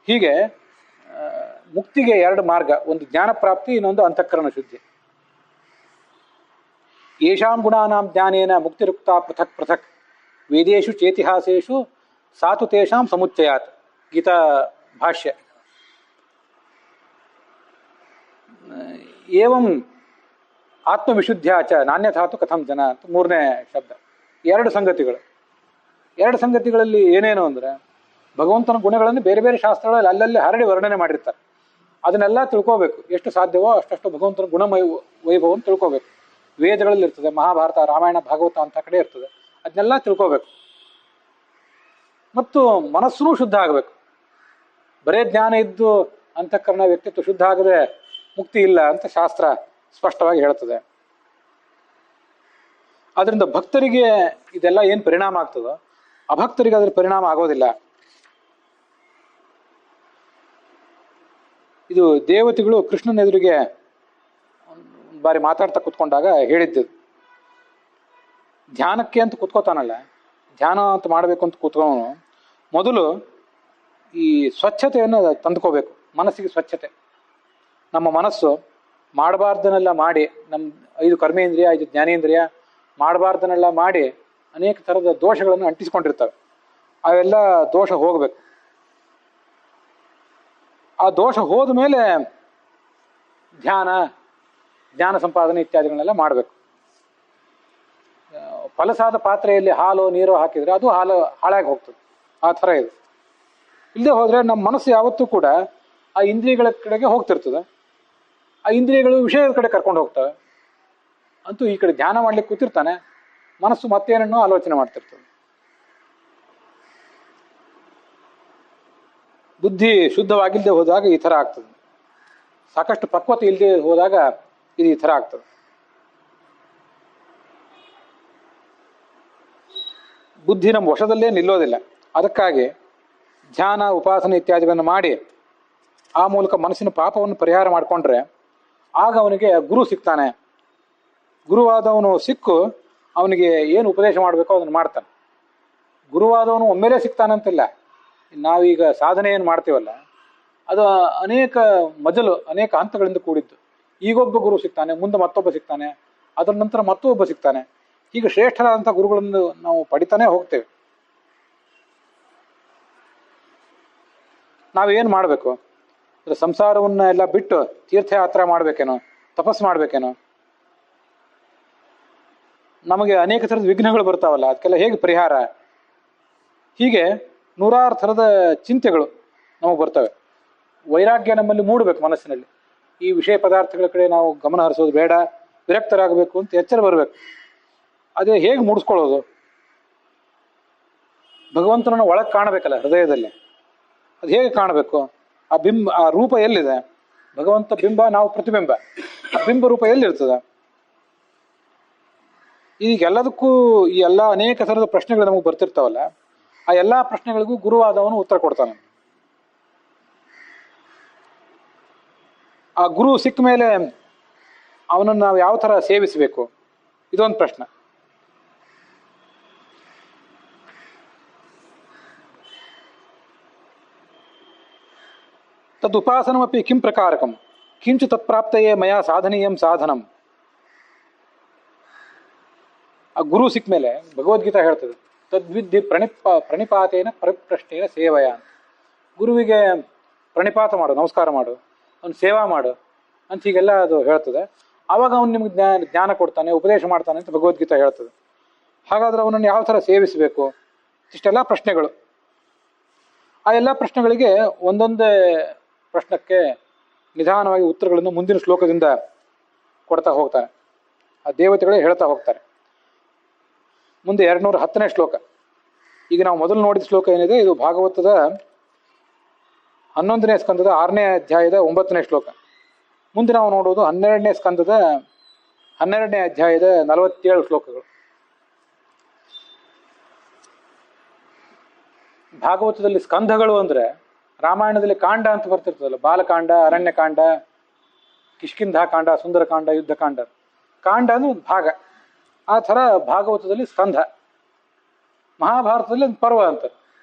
ಹೀಗೆ ಮುಕ್ತಿಗೆ ಎರಡು ಮಾರ್ಗ, ಒಂದು ಜ್ಞಾನ ಪ್ರಾಪ್ತಿ, ಇನ್ನೊಂದು ಅಂತಃಕರಣ ಶುದ್ಧಿ. ಯೇಷಾಂ ಗುಣಾನಾಂ ಜ್ಞಾನೇನ ಮುಕ್ತಿರುಕ್ತ ಪೃಥಕ್ ಪೃಥಕ್ ವೇದೇಶು ಚೇತಿಹಾಸೇಶು ಸಾತು ತೇಷಾಂ ಸಮುಚ್ಚಯಾತ್. ಗೀತಾ ಭಾಷ್ಯ. ಏವಂ ಆತ್ಮವಿಶುದ್ಧ್ಯಾಚ ನಾಣ್ಯಥಾತು ಕಥಂ ಜನ ಅಂತ ಮೂರನೇ ಶಬ್ದ. ಎರಡು ಸಂಗತಿಗಳಲ್ಲಿ ಏನೇನು ಅಂದ್ರೆ, ಭಗವಂತನ ಗುಣಗಳನ್ನು ಬೇರೆ ಬೇರೆ ಶಾಸ್ತ್ರಗಳಲ್ಲಿ ಅಲ್ಲಲ್ಲಿ ಹರಡಿ ವರ್ಣನೆ ಮಾಡಿರ್ತಾರೆ. ಅದನ್ನೆಲ್ಲ ತಿಳ್ಕೋಬೇಕು, ಎಷ್ಟು ಸಾಧ್ಯವೋ ಅಷ್ಟು ಭಗವಂತನ ಗುಣ ವೈಭವವನ್ನು ತಿಳ್ಕೋಬೇಕು. ವೇದಗಳಲ್ಲಿ ಇರ್ತದೆ, ಮಹಾಭಾರತ, ರಾಮಾಯಣ, ಭಾಗವತ ಅಂತ ಕಡೆ ಇರ್ತದೆ, ಅದನ್ನೆಲ್ಲ ತಿಳ್ಕೋಬೇಕು. ಮತ್ತು ಮನಸ್ಸೂ ಶುದ್ಧ ಆಗಬೇಕು. ಬರೇ ಜ್ಞಾನ ಇದ್ದು ಅಂತಃಕರಣ ವ್ಯಕ್ತಿತ್ವ ಶುದ್ಧ ಆಗದೆ ಮುಕ್ತಿ ಇಲ್ಲ ಅಂತ ಶಾಸ್ತ್ರ ಸ್ಪಷ್ಟವಾಗಿ ಹೇಳ್ತದೆ. ಅದರಿಂದ ಭಕ್ತರಿಗೆ ಇದೆಲ್ಲ ಏನು ಪರಿಣಾಮ ಆಗ್ತದೋ, ಅಭಕ್ತರಿಗೆ ಅದ್ರ ಪರಿಣಾಮ ಆಗೋದಿಲ್ಲ. ಇದು ದೇವತೆಗಳು ಕೃಷ್ಣನ ಎದುರಿಗೆ ಒಂದು ಬಾರಿ ಮಾತಾಡ್ತಾ ಕೂತ್ಕೊಂಡಾಗ ಹೇಳಿದ್ದು. ಧ್ಯಾನಕ್ಕೆ ಅಂತ ಕೂತ್ಕೋತಾನಲ್ಲ, ಧ್ಯಾನ ಅಂತ ಮಾಡಬೇಕು ಅಂತ ಕೂತ್ಕೊಳ್ಳೋನು ಮೊದಲು ಈ ಸ್ವಚ್ಛತೆಯನ್ನು ತಂದುಕೋಬೇಕು. ಮನಸ್ಸಿಗೆ ಸ್ವಚ್ಛತೆ. ನಮ್ಮ ಮನಸ್ಸು ಮಾಡಬಾರ್ದನ್ನೆಲ್ಲ ಮಾಡಿ, ನಮ್ಮ 5 ಕರ್ಮೇಂದ್ರಿಯ, 5 ಜ್ಞಾನೇಂದ್ರಿಯ ಮಾಡಬಾರ್ದನ್ನೆಲ್ಲ ಮಾಡಿ ಅನೇಕ ಥರದ ದೋಷಗಳನ್ನು ಅಂಟಿಸ್ಕೊಂಡಿರ್ತವೆ. ಅವೆಲ್ಲ ದೋಷ ಹೋಗಬೇಕು. ಆ ದೋಷ ಹೋದ ಮೇಲೆ ಜ್ಞಾನ ಸಂಪಾದನೆ ಇತ್ಯಾದಿಗಳನ್ನೆಲ್ಲ ಮಾಡಬೇಕು. ಫಲಸಾದ ಪಾತ್ರೆಯಲ್ಲಿ ಹಾಲು ನೀರು ಹಾಕಿದರೆ ಅದು ಹಾಳಾಗಿ ಹೋಗ್ತದೆ. ಆ ಥರ ಇದೆ. ಇಲ್ಲದೆ ಹೋದರೆ ನಮ್ಮ ಮನಸ್ಸು ಯಾವತ್ತೂ ಕೂಡ ಆ ಇಂದ್ರಿಯಗಳ ಕಡೆಗೆ ಹೋಗ್ತಿರ್ತದೆ. ಆ ಇಂದ್ರಿಯಗಳು ವಿಷಯದ ಕಡೆ ಕರ್ಕೊಂಡು ಹೋಗ್ತವೆ. ಅಂತೂ ಈ ಕಡೆ ಧ್ಯಾನ ಮಾಡ್ಲಿಕ್ಕೆ ಕೂತಿರ್ತಾನೆ, ಮನಸ್ಸು ಮತ್ತೇನನ್ನೋ ಆಲೋಚನೆ ಮಾಡ್ತಿರ್ತದೆ. ಬುದ್ಧಿ ಶುದ್ಧವಾಗಿಲ್ಲದೆ ಹೋದಾಗ ಈ ಥರ ಆಗ್ತದೆ. ಸಾಕಷ್ಟು ಪಕ್ವತೆ ಇಲ್ಲದೆ ಹೋದಾಗ ಇದು ಈ ಥರ ಆಗ್ತದೆ. ಬುದ್ಧಿ ನಮ್ಮ ವಶದಲ್ಲೇ ನಿಲ್ಲೋದಿಲ್ಲ. ಅದಕ್ಕಾಗಿ ಧ್ಯಾನ, ಉಪಾಸನೆ ಇತ್ಯಾದಿಗಳನ್ನು ಮಾಡಿ ಆ ಮೂಲಕ ಮನಸ್ಸಿನ ಪಾಪವನ್ನು ಪರಿಹಾರ ಮಾಡಿಕೊಂಡ್ರೆ ಆಗ ಅವನಿಗೆ ಗುರು ಸಿಗ್ತಾನೆ. ಗುರುವಾದವನು ಸಿಕ್ಕು ಅವನಿಗೆ ಏನು ಉಪದೇಶ ಮಾಡಬೇಕೋ ಅದನ್ನು ಮಾಡ್ತಾನೆ. ಗುರುವಾದವನು ಒಮ್ಮೆಲೇ ಸಿಗ್ತಾನಂತಿಲ್ಲ. ನಾವೀಗ ಸಾಧನೆ ಏನು ಮಾಡ್ತೀವಲ್ಲ, ಅದು ಅನೇಕ ಅನೇಕ ಹಂತಗಳಿಂದ ಕೂಡಿದ್ದು. ಈಗೊಬ್ಬ ಗುರು ಸಿಗ್ತಾನೆ, ಮುಂದೆ ಮತ್ತೊಬ್ಬ ಸಿಗ್ತಾನೆ, ಅದರ ನಂತರ ಮತ್ತೊಬ್ಬ ಸಿಗ್ತಾನೆ. ಹೀಗೆ ಶ್ರೇಷ್ಠರಾದಂಥ ಗುರುಗಳನ್ನು ನಾವು ಪಡಿತಾನೆ ಹೋಗ್ತೇವೆ. ನಾವೇನು ಮಾಡಬೇಕು? ಸಂಸಾರವನ್ನ ಎಲ್ಲ ಬಿಟ್ಟು ತೀರ್ಥಯಾತ್ರೆ ಮಾಡಬೇಕೇನೋ, ತಪಸ್ಸು ಮಾಡಬೇಕೇನೋ? ನಮಗೆ ಅನೇಕ ಥರದ ವಿಘ್ನಗಳು ಬರ್ತಾವಲ್ಲ, ಅದಕ್ಕೆಲ್ಲ ಹೇಗೆ ಪರಿಹಾರ? ಹೀಗೆ ನೂರಾರು ಥರದ ಚಿಂತೆಗಳು ನಮಗೆ ಬರ್ತವೆ. ವೈರಾಗ್ಯ ನಮ್ಮಲ್ಲಿ ಮೂಡಬೇಕು ಮನಸ್ಸಿನಲ್ಲಿ. ಈ ವಿಷಯ ಪದಾರ್ಥಗಳ ಕಡೆ ನಾವು ಗಮನ ಹರಿಸೋದು ಬೇಡ, ವಿರಕ್ತರಾಗಬೇಕು ಅಂತ ಎಚ್ಚರ ಬರಬೇಕು. ಅದೇ ಹೇಗೆ ಮೂಡಿಸ್ಕೊಳ್ಳೋದು? ಭಗವಂತನನ್ನು ಒಳಗೆ ಕಾಣಬೇಕಲ್ಲ, ಹೃದಯದಲ್ಲಿ. ಅದು ಹೇಗೆ ಕಾಣಬೇಕು? ಆ ರೂಪ ಎಲ್ಲಿದೆ? ಭಗವಂತ ಬಿಂಬ, ನಾವು ಪ್ರತಿಬಿಂಬ. ಆ ಬಿಂಬ ರೂಪ ಎಲ್ಲಿರ್ತದೆ? ಈಗೆಲ್ಲದಕ್ಕೂ ಈ ಎಲ್ಲ ಅನೇಕ ಥರದ ಪ್ರಶ್ನೆಗಳು ನಮಗೆ ಬರ್ತಿರ್ತಾವಲ್ಲ, ಆ ಎಲ್ಲ ಪ್ರಶ್ನೆಗಳಿಗೂ ಗುರುವಾದವನು ಉತ್ತರ ಕೊಡ್ತಾನೆ. ಆ ಗುರು ಸಿಕ್ಕ ಮೇಲೆ ಅವನನ್ನು ನಾವು ಯಾವ ಥರ ಸೇವಿಸಬೇಕು, ಇದೊಂದು ಪ್ರಶ್ನೆ. ತದುಪಾಸನಮಪಿ ಕಿಂ ಪ್ರಕಾರಕಂ ಕಿಂಚು ತತ್ಪ್ರಾಪ್ತಯೇ ಮಯಾ ಸಾಧನೀಯಂ ಸಾಧನಂ. ಆ ಗುರು ಸಿಕ್ಕ ಮೇಲೆ ಭಗವದ್ಗೀತಾ ಹೇಳ್ತದೆ, ತದ್ವಿದ್ಧಿ ಪ್ರಣಿಪಾತೇನ ಪರಿಪ್ರಶ್ನೇನ ಸೇವಯ ಅಂತ. ಗುರುವಿಗೆ ಪ್ರಣಿಪಾತ ಮಾಡು, ನಮಸ್ಕಾರ ಮಾಡು, ಅವ್ನು ಸೇವಾ ಮಾಡು ಅಂತ ಹೀಗೆಲ್ಲ ಅದು ಹೇಳ್ತದೆ. ಆವಾಗ ಅವನು ನಿಮ್ಗೆ ಜ್ಞಾನ ಕೊಡ್ತಾನೆ, ಉಪದೇಶ ಮಾಡ್ತಾನೆ ಅಂತ ಭಗವದ್ಗೀತಾ ಹೇಳ್ತದೆ. ಹಾಗಾದ್ರೆ ಅವನನ್ನು ಯಾವ ಥರ ಸೇವಿಸಬೇಕು, ಇಷ್ಟೆಲ್ಲ ಪ್ರಶ್ನೆಗಳು. ಆ ಎಲ್ಲ ಪ್ರಶ್ನೆಗಳಿಗೆ ಒಂದೊಂದೇ ಪ್ರಶ್ನಕ್ಕೆ ನಿಧಾನವಾಗಿ ಉತ್ತರಗಳನ್ನು ಮುಂದಿನ ಶ್ಲೋಕದಿಂದ ಕೊಡ್ತಾ ಹೋಗ್ತಾರೆ. ಆ ದೇವತೆಗಳೇ ಹೇಳ್ತಾ ಹೋಗ್ತಾರೆ. ಮುಂದೆ 210ನೇ ಶ್ಲೋಕ. ಈಗ ನಾವು ಮೊದಲು ನೋಡಿದ ಶ್ಲೋಕ ಏನಿದೆ, ಇದು ಭಾಗವತದ 11ನೇ ಸ್ಕಂದದ 6ನೇ ಅಧ್ಯಾಯದ 9ನೇ ಶ್ಲೋಕ. ಮುಂದೆ ನಾವು ನೋಡುವುದು 12ನೇ ಸ್ಕಂದದ 12ನೇ ಅಧ್ಯಾಯದ 47 ಶ್ಲೋಕಗಳು. ಭಾಗವತದಲ್ಲಿ ಸ್ಕಂದಗಳು ಅಂದರೆ ರಾಮಾಯಣದಲ್ಲಿ ಕಾಂಡ ಅಂತ ಬರ್ತಿರ್ತದಲ್ಲ, ಬಾಲಕಾಂಡ, ಅರಣ್ಯಕಾಂಡ, ಕಿಷ್ಕಿಂಧಾಕಾಂಡ, ಸುಂದರಕಾಂಡ, ಯುದ್ಧಕಾಂಡ. ಕಾಂಡ ಅಂದ್ರೆ ಒಂದು ಭಾಗ. ಆ ಥರ ಭಾಗವತದಲ್ಲಿ ಸ್ಕಂಧ. ಮಹಾಭಾರತದಲ್ಲಿ ಒಂದು ಪರ್ವ ಅಂತಾರೆ.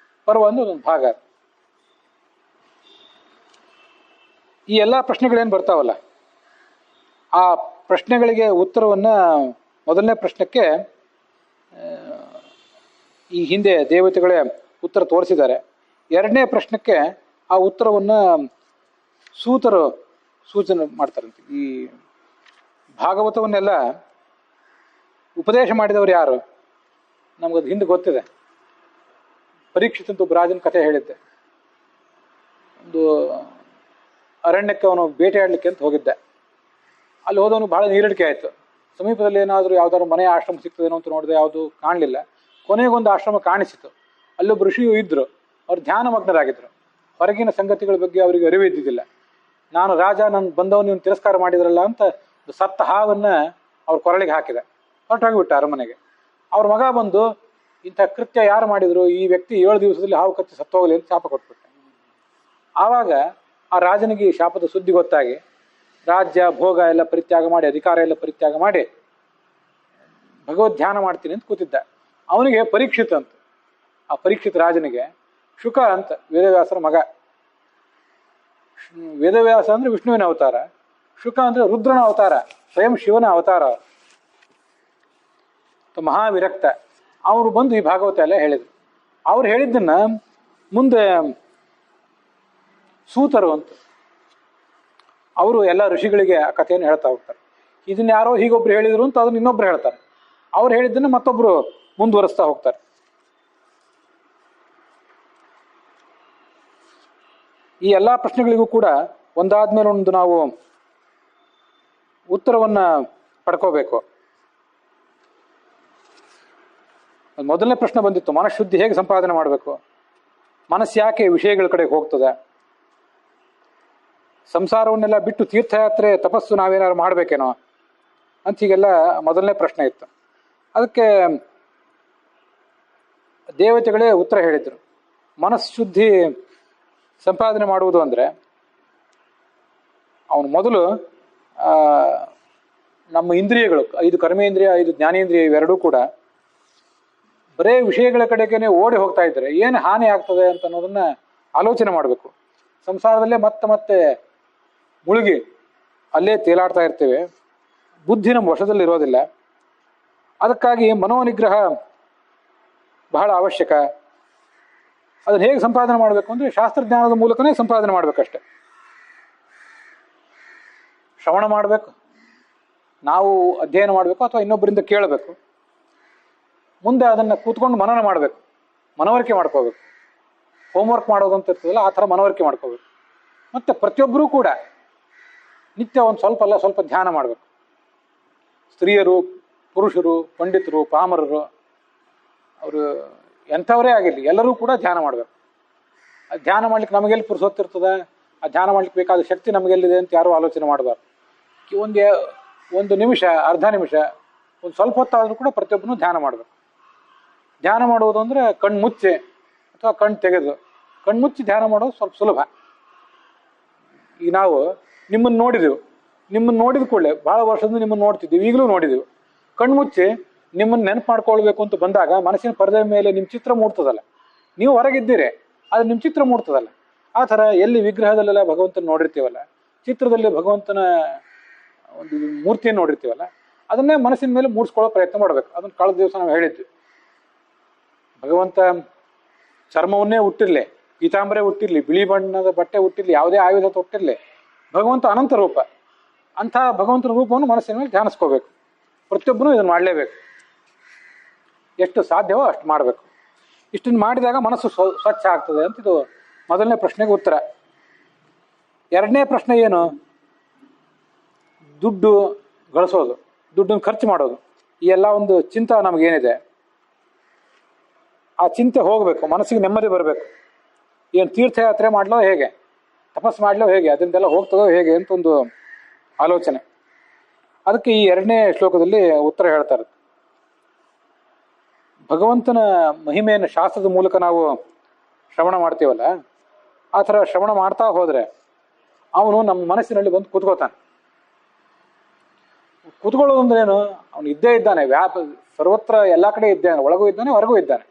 ಪರ್ವ ಅಂದ್ರೆ ಒಂದು ಭಾಗ. ಈ ಎಲ್ಲ ಪ್ರಶ್ನೆಗಳೇನು ಬರ್ತಾವಲ್ಲ, ಆ ಪ್ರಶ್ನೆಗಳಿಗೆ ಉತ್ತರವನ್ನು ಮೊದಲನೇ ಪ್ರಶ್ನೆಗೆ ಈ ಹಿಂದೆ ದೇವತೆಗಳೇ ಉತ್ತರ ತೋರಿಸಿದ್ದಾರೆ. ಎರಡನೇ ಪ್ರಶ್ನೆಗೆ ಆ ಉತ್ತರವನ್ನು ಸೂತರು ಸೂಚನೆ ಮಾಡ್ತಾರಂತೆ. ಈ ಭಾಗವತವನ್ನೆಲ್ಲ ಉಪದೇಶ ಮಾಡಿದವರು ಯಾರು? ನಮಗದು ಹಿಂದೆ ಗೊತ್ತಿದೆ. ಪರೀಕ್ಷಿತಂತೂ ರಾಜನ ಕಥೆ ಹೇಳಿದ್ದೆ. ಒಂದು ಅರಣ್ಯಕ್ಕೆ ಅವನು ಬೇಟೆಯಾಡಲಿಕ್ಕೆ ಅಂತ ಹೋಗಿದ್ದೆ. ಅಲ್ಲಿ ಹೋದವನು ಬಹಳ ನೀರಡಿಕೆ ಆಯಿತು. ಸಮೀಪದಲ್ಲಿ ಏನಾದರೂ ಯಾವ್ದಾದ್ರು ಮನೆ ಆಶ್ರಮ ಸಿಗ್ತದೇನೋ ಅಂತ ನೋಡಿದೆ, ಯಾವುದು ಕಾಣಲಿಲ್ಲ. ಕೊನೆಗೊಂದು ಆಶ್ರಮ ಕಾಣಿಸಿತು. ಅಲ್ಲೊಬ್ಬ ಋಷಿಯು ಇದ್ದರು. ಅವ್ರು ಧ್ಯಾನ ಮಗ್ನರಾಗಿದ್ದರು. ಹೊರಗಿನ ಸಂಗತಿಗಳ ಬಗ್ಗೆ ಅವರಿಗೆ ಅರಿವು ಇದ್ದಿದ್ದಿಲ್ಲ. ನಾನು ರಾಜ, ನನ್ನ ಬಂದವನು ನೀವು ತಿರಸ್ಕಾರ ಮಾಡಿದ್ರಲ್ಲ ಅಂತ ಸತ್ತ ಹಾವನ್ನು ಅವ್ರ ಕೊರಳಿಗೆ ಹಾಕಿದೆ. ಹೊರಟೋಗಿಬಿಟ್ಟ ಅರಮನೆಗೆ. ಅವ್ರ ಮಗ ಬಂದು, ಇಂಥ ಕೃತ್ಯ ಯಾರು ಮಾಡಿದ್ರು, ಈ ವ್ಯಕ್ತಿ 7 ದಿವಸದಲ್ಲಿ ಹಾವು ಕಚ್ಚಿ ಸತ್ತೋಗಲಿ ಅಂತ ಶಾಪ ಕೊಟ್ಬಿಟ್ಟೆ. ಆವಾಗ ಆ ರಾಜನಿಗೆ ಈ ಶಾಪದ ಸುದ್ದಿ ಗೊತ್ತಾಗಿ ರಾಜ್ಯ ಭೋಗ ಎಲ್ಲ ಪರಿತ್ಯಾಗ ಮಾಡಿ, ಅಧಿಕಾರ ಎಲ್ಲ ಪರಿತ್ಯಾಗ ಮಾಡಿ ಭಗವದ್ ಧ್ಯಾನ ಮಾಡ್ತೀನಿ ಅಂತ ಕೂತಿದ್ದ. ಅವನಿಗೆ ಪರೀಕ್ಷಿತ ಅಂತ. ಆ ಪರೀಕ್ಷಿತ ರಾಜನಿಗೆ ಶುಕ ಅಂತ ವೇದವ್ಯಾಸರ ಮಗ. ವೇದವ್ಯಾಸ ಅಂದ್ರೆ ವಿಷ್ಣುವಿನ ಅವತಾರ, ಶುಕ ಅಂದ್ರೆ ರುದ್ರನ ಅವತಾರ, ಸ್ವಯಂ ಶಿವನ ಅವತಾರ, ಮಹಾವಿರಕ್ತ. ಅವರು ಬಂದು ಈ ಭಾಗವತ ಎಲ್ಲ ಹೇಳಿದ್ರು. ಅವ್ರು ಹೇಳಿದ್ದನ್ನ ಮುಂದೆ ಸೂತರು ಅಂತ ಅವರು ಎಲ್ಲ ಋಷಿಗಳಿಗೆ ಆ ಕಥೆಯನ್ನು ಹೇಳ್ತಾ ಹೋಗ್ತಾರೆ. ಇದನ್ನ ಯಾರೋ ಹೀಗೊಬ್ರು ಹೇಳಿದ್ರು ಅಂತ ಅದನ್ನ ಇನ್ನೊಬ್ರು ಹೇಳ್ತಾರೆ. ಅವ್ರು ಹೇಳಿದ್ದನ್ನ ಮತ್ತೊಬ್ರು ಮುಂದುವರಿಸ್ತಾ ಹೋಗ್ತಾರೆ. ಈ ಎಲ್ಲ ಪ್ರಶ್ನೆಗಳಿಗೂ ಕೂಡ ಒಂದಾದ್ಮೇಲೆ ಒಂದು ನಾವು ಉತ್ತರವನ್ನ ಪಡ್ಕೋಬೇಕು. ಮೊದಲನೇ ಪ್ರಶ್ನೆ ಬಂದಿತ್ತು, ಮನಃಶುದ್ಧಿ ಹೇಗೆ ಸಂಪಾದನೆ ಮಾಡಬೇಕು, ಮನಸ್ಸು ಯಾಕೆ ವಿಷಯಗಳ ಕಡೆಗೆ ಹೋಗ್ತದೆ, ಸಂಸಾರವನ್ನೆಲ್ಲ ಬಿಟ್ಟು ತೀರ್ಥಯಾತ್ರೆ ತಪಸ್ಸು ನಾವೇನಾದ್ರು ಮಾಡಬೇಕೇನೋ ಅಂತ ಹೀಗೆಲ್ಲ ಮೊದಲನೇ ಪ್ರಶ್ನೆ ಇತ್ತು. ಅದಕ್ಕೆ ದೇವತೆಗಳೇ ಉತ್ತರ ಹೇಳಿದ್ರು. ಮನಃಶುದ್ಧಿ ಸಂಪಾದನೆ ಮಾಡುವುದು ಅಂದರೆ ಅವನು ಮೊದಲು ನಮ್ಮ ಇಂದ್ರಿಯಗಳು, 5 ಕರ್ಮೇಂದ್ರಿಯ, 5 ಜ್ಞಾನೇಂದ್ರಿಯ, ಇವೆರಡೂ ಕೂಡ ಬರೇ ವಿಷಯಗಳ ಕಡೆಗೇನೆ ಓಡಿ ಹೋಗ್ತಾ ಇದ್ದಾರೆ. ಏನು ಹಾನಿ ಆಗ್ತದೆ ಅಂತ ಅನ್ನೋದನ್ನ ಆಲೋಚನೆ ಮಾಡಬೇಕು. ಸಂಸಾರದಲ್ಲೇ ಮತ್ತೆ ಮತ್ತೆ ಮುಳುಗಿ ಅಲ್ಲೇ ತೇಲಾಡ್ತಾ ಇರ್ತೇವೆ. ಬುದ್ಧಿ ನಮ್ಮ ವಶದಲ್ಲಿ ಇರೋದಿಲ್ಲ. ಅದಕ್ಕಾಗಿ ಮನೋನಿಗ್ರಹ ಬಹಳ ಅವಶ್ಯಕ. ಅದನ್ನು ಹೇಗೆ ಸಂಪಾದನೆ ಮಾಡಬೇಕು ಅಂದರೆ ಶಾಸ್ತ್ರಜ್ಞಾನದ ಮೂಲಕನೇ ಸಂಪಾದನೆ ಮಾಡಬೇಕಷ್ಟೆ. ಶ್ರವಣ ಮಾಡಬೇಕು, ನಾವು ಅಧ್ಯಯನ ಮಾಡಬೇಕು, ಅಥವಾ ಇನ್ನೊಬ್ಬರಿಂದ ಕೇಳಬೇಕು. ಮುಂದೆ ಅದನ್ನು ಕೂತ್ಕೊಂಡು ಮನನ ಮಾಡಬೇಕು, ಮನವರಿಕೆ ಮಾಡ್ಕೋಬೇಕು. ಹೋಮ್ವರ್ಕ್ ಮಾಡೋದು ಅಂತ ಇರ್ತದಲ್ಲ, ಆ ಥರ ಮನವರಿಕೆ ಮಾಡ್ಕೋಬೇಕು. ಮತ್ತು ಪ್ರತಿಯೊಬ್ಬರೂ ಕೂಡ ನಿತ್ಯ ಒಂದು ಸ್ವಲ್ಪ ಅಲ್ಲ ಸ್ವಲ್ಪ ಧ್ಯಾನ ಮಾಡಬೇಕು. ಸ್ತ್ರೀಯರು, ಪುರುಷರು, ಪಂಡಿತರು, ಪಾಮರರು, ಅವರು ಎಂಥವರೇ ಆಗಿರಲಿ, ಎಲ್ಲರೂ ಕೂಡ ಧ್ಯಾನ ಮಾಡಬೇಕು. ಆ ಧ್ಯಾನ ಮಾಡ್ಲಿಕ್ಕೆ ನಮಗೆಲ್ಲಿ ಪುರುಸೊತ್ತಿರ್ತದೆ, ಆ ಧ್ಯಾನ ಮಾಡ್ಲಿಕ್ಕೆ ಬೇಕಾದ ಶಕ್ತಿ ನಮಗೆಲ್ಲಿದೆ ಅಂತ ಯಾರೂ ಆಲೋಚನೆ ಮಾಡಬಾರ್ದು. ಒಂದು ನಿಮಿಷ, ಅರ್ಧ ನಿಮಿಷ, ಒಂದು ಸ್ವಲ್ಪ ಹೊತ್ತಾದರೂ ಕೂಡ ಪ್ರತಿಯೊಬ್ಬನು ಧ್ಯಾನ ಮಾಡಬೇಕು. ಧ್ಯಾನ ಮಾಡುವುದು ಅಂದರೆ ಕಣ್ಣು ಮುಚ್ಚಿ ಅಥವಾ ಕಣ್ಣು ತೆಗೆದು. ಕಣ್ಣು ಮುಚ್ಚಿ ಧ್ಯಾನ ಮಾಡೋದು ಸ್ವಲ್ಪ ಸುಲಭ. ಈಗ ನಾವು ನಿಮ್ಮನ್ನು ನೋಡಿದೆವು, ನಿಮ್ಮನ್ನು ನೋಡಿದ ಕೂಡಲೇ ಭಾಳ ವರ್ಷದಿಂದ ನಿಮ್ಮನ್ನು ನೋಡ್ತಿದ್ದೀವಿ, ಈಗಲೂ ನೋಡಿದೆವು. ಕಣ್ಣು ಮುಚ್ಚಿ ನಿಮ್ಮನ್ನು ನೆನಪು ಮಾಡ್ಕೊಳ್ಬೇಕು ಅಂತ ಬಂದಾಗ ಮನಸ್ಸಿನ ಪರದೆ ಮೇಲೆ ನಿಮ್ಮ ಚಿತ್ರ ಮೂಡ್ತದಲ್ಲ. ನೀವು ಹೊರಗಿದ್ದೀರಿ, ಅದು ನಿಮ್ಮ ಚಿತ್ರ ಮೂಡ್ತದಲ್ಲ. ಆ ಥರ ಎಲ್ಲಿ ವಿಗ್ರಹದಲ್ಲೆಲ್ಲ ಭಗವಂತನ ನೋಡಿರ್ತೀವಲ್ಲ, ಚಿತ್ರದಲ್ಲಿ ಭಗವಂತನ ಒಂದು ಮೂರ್ತಿಯನ್ನು ನೋಡಿರ್ತೀವಲ್ಲ, ಅದನ್ನೇ ಮನಸ್ಸಿನ ಮೇಲೆ ಮೂಡಿಸ್ಕೊಳ್ಳೋ ಪ್ರಯತ್ನ ಮಾಡಬೇಕು. ಅದನ್ನು ಕಳೆದ ದಿವಸ ನಾವು ಹೇಳಿದ್ವಿ. ಭಗವಂತ ಚರ್ಮವನ್ನೇ ಹುಟ್ಟಿರ್ಲಿ, ಪೀತಾಂಬರೆ ಹುಟ್ಟಿರ್ಲಿ, ಬಿಳಿ ಬಣ್ಣದ ಬಟ್ಟೆ ಹುಟ್ಟಿರ್ಲಿ, ಯಾವುದೇ ಆಯುಧ ತೊಟ್ಟಿರ್ಲಿ, ಭಗವಂತ ಅನಂತ ರೂಪ. ಅಂಥ ಭಗವಂತನ ರೂಪವನ್ನು ಮನಸ್ಸಿನ ಮೇಲೆ ಧ್ಯಾನಿಸ್ಕೋಬೇಕು. ಪ್ರತಿಯೊಬ್ಬರೂ ಇದನ್ನು ಮಾಡಲೇಬೇಕು. ಎಷ್ಟು ಸಾಧ್ಯವೋ ಅಷ್ಟು ಮಾಡಬೇಕು. ಇಷ್ಟನ್ನು ಮಾಡಿದಾಗ ಮನಸ್ಸು ಸ್ವಚ್ಛ ಆಗ್ತದೆ ಅಂತ ಇದು ಮೊದಲನೇ ಪ್ರಶ್ನೆಗೆ ಉತ್ತರ. ಎರಡನೇ ಪ್ರಶ್ನೆ ಏನು? ದುಡ್ಡು ಗಳಿಸೋದು, ದುಡ್ಡನ್ನು ಖರ್ಚು ಮಾಡೋದು, ಈ ಎಲ್ಲ ಒಂದು ಚಿಂತೆ ನಮಗೇನಿದೆ, ಆ ಚಿಂತೆ ಹೋಗಬೇಕು, ಮನಸ್ಸಿಗೆ ನೆಮ್ಮದಿ ಬರಬೇಕು. ಏನು ತೀರ್ಥಯಾತ್ರೆ ಮಾಡಲೋ ಹೇಗೆ, ತಪಸ್ಸು ಮಾಡಲೋ ಹೇಗೆ, ಅದರಿಂದೆಲ್ಲ ಹೋಗ್ತದೋ ಹೇಗೆ ಅಂತ ಒಂದು ಆಲೋಚನೆ. ಅದಕ್ಕೆ ಈ ಎರಡನೇ ಶ್ಲೋಕದಲ್ಲಿ ಉತ್ತರ ಹೇಳ್ತಾರೆ. ಭಗವಂತನ ಮಹಿಮೆಯನ್ನು ಶಾಸ್ತ್ರದ ಮೂಲಕ ನಾವು ಶ್ರವಣ ಮಾಡ್ತೀವಲ್ಲ, ಆ ಥರ ಶ್ರವಣ ಮಾಡ್ತಾ ಹೋದರೆ ಅವನು ನಮ್ಮ ಮನಸ್ಸಿನಲ್ಲಿ ಬಂದು ಕೂತ್ಕೋತಾನೆ. ಕೂತ್ಕೊಳ್ಳೋದಂದ್ರೇನು? ಅವನು ಇದ್ದೇ ಇದ್ದಾನೆ, ಸರ್ವತ್ರ ಎಲ್ಲ ಕಡೆ ಇದ್ದಾನೆ, ಒಳಗೂ ಇದ್ದಾನೆ, ಹೊರಗೂ ಇದ್ದಾನೆ,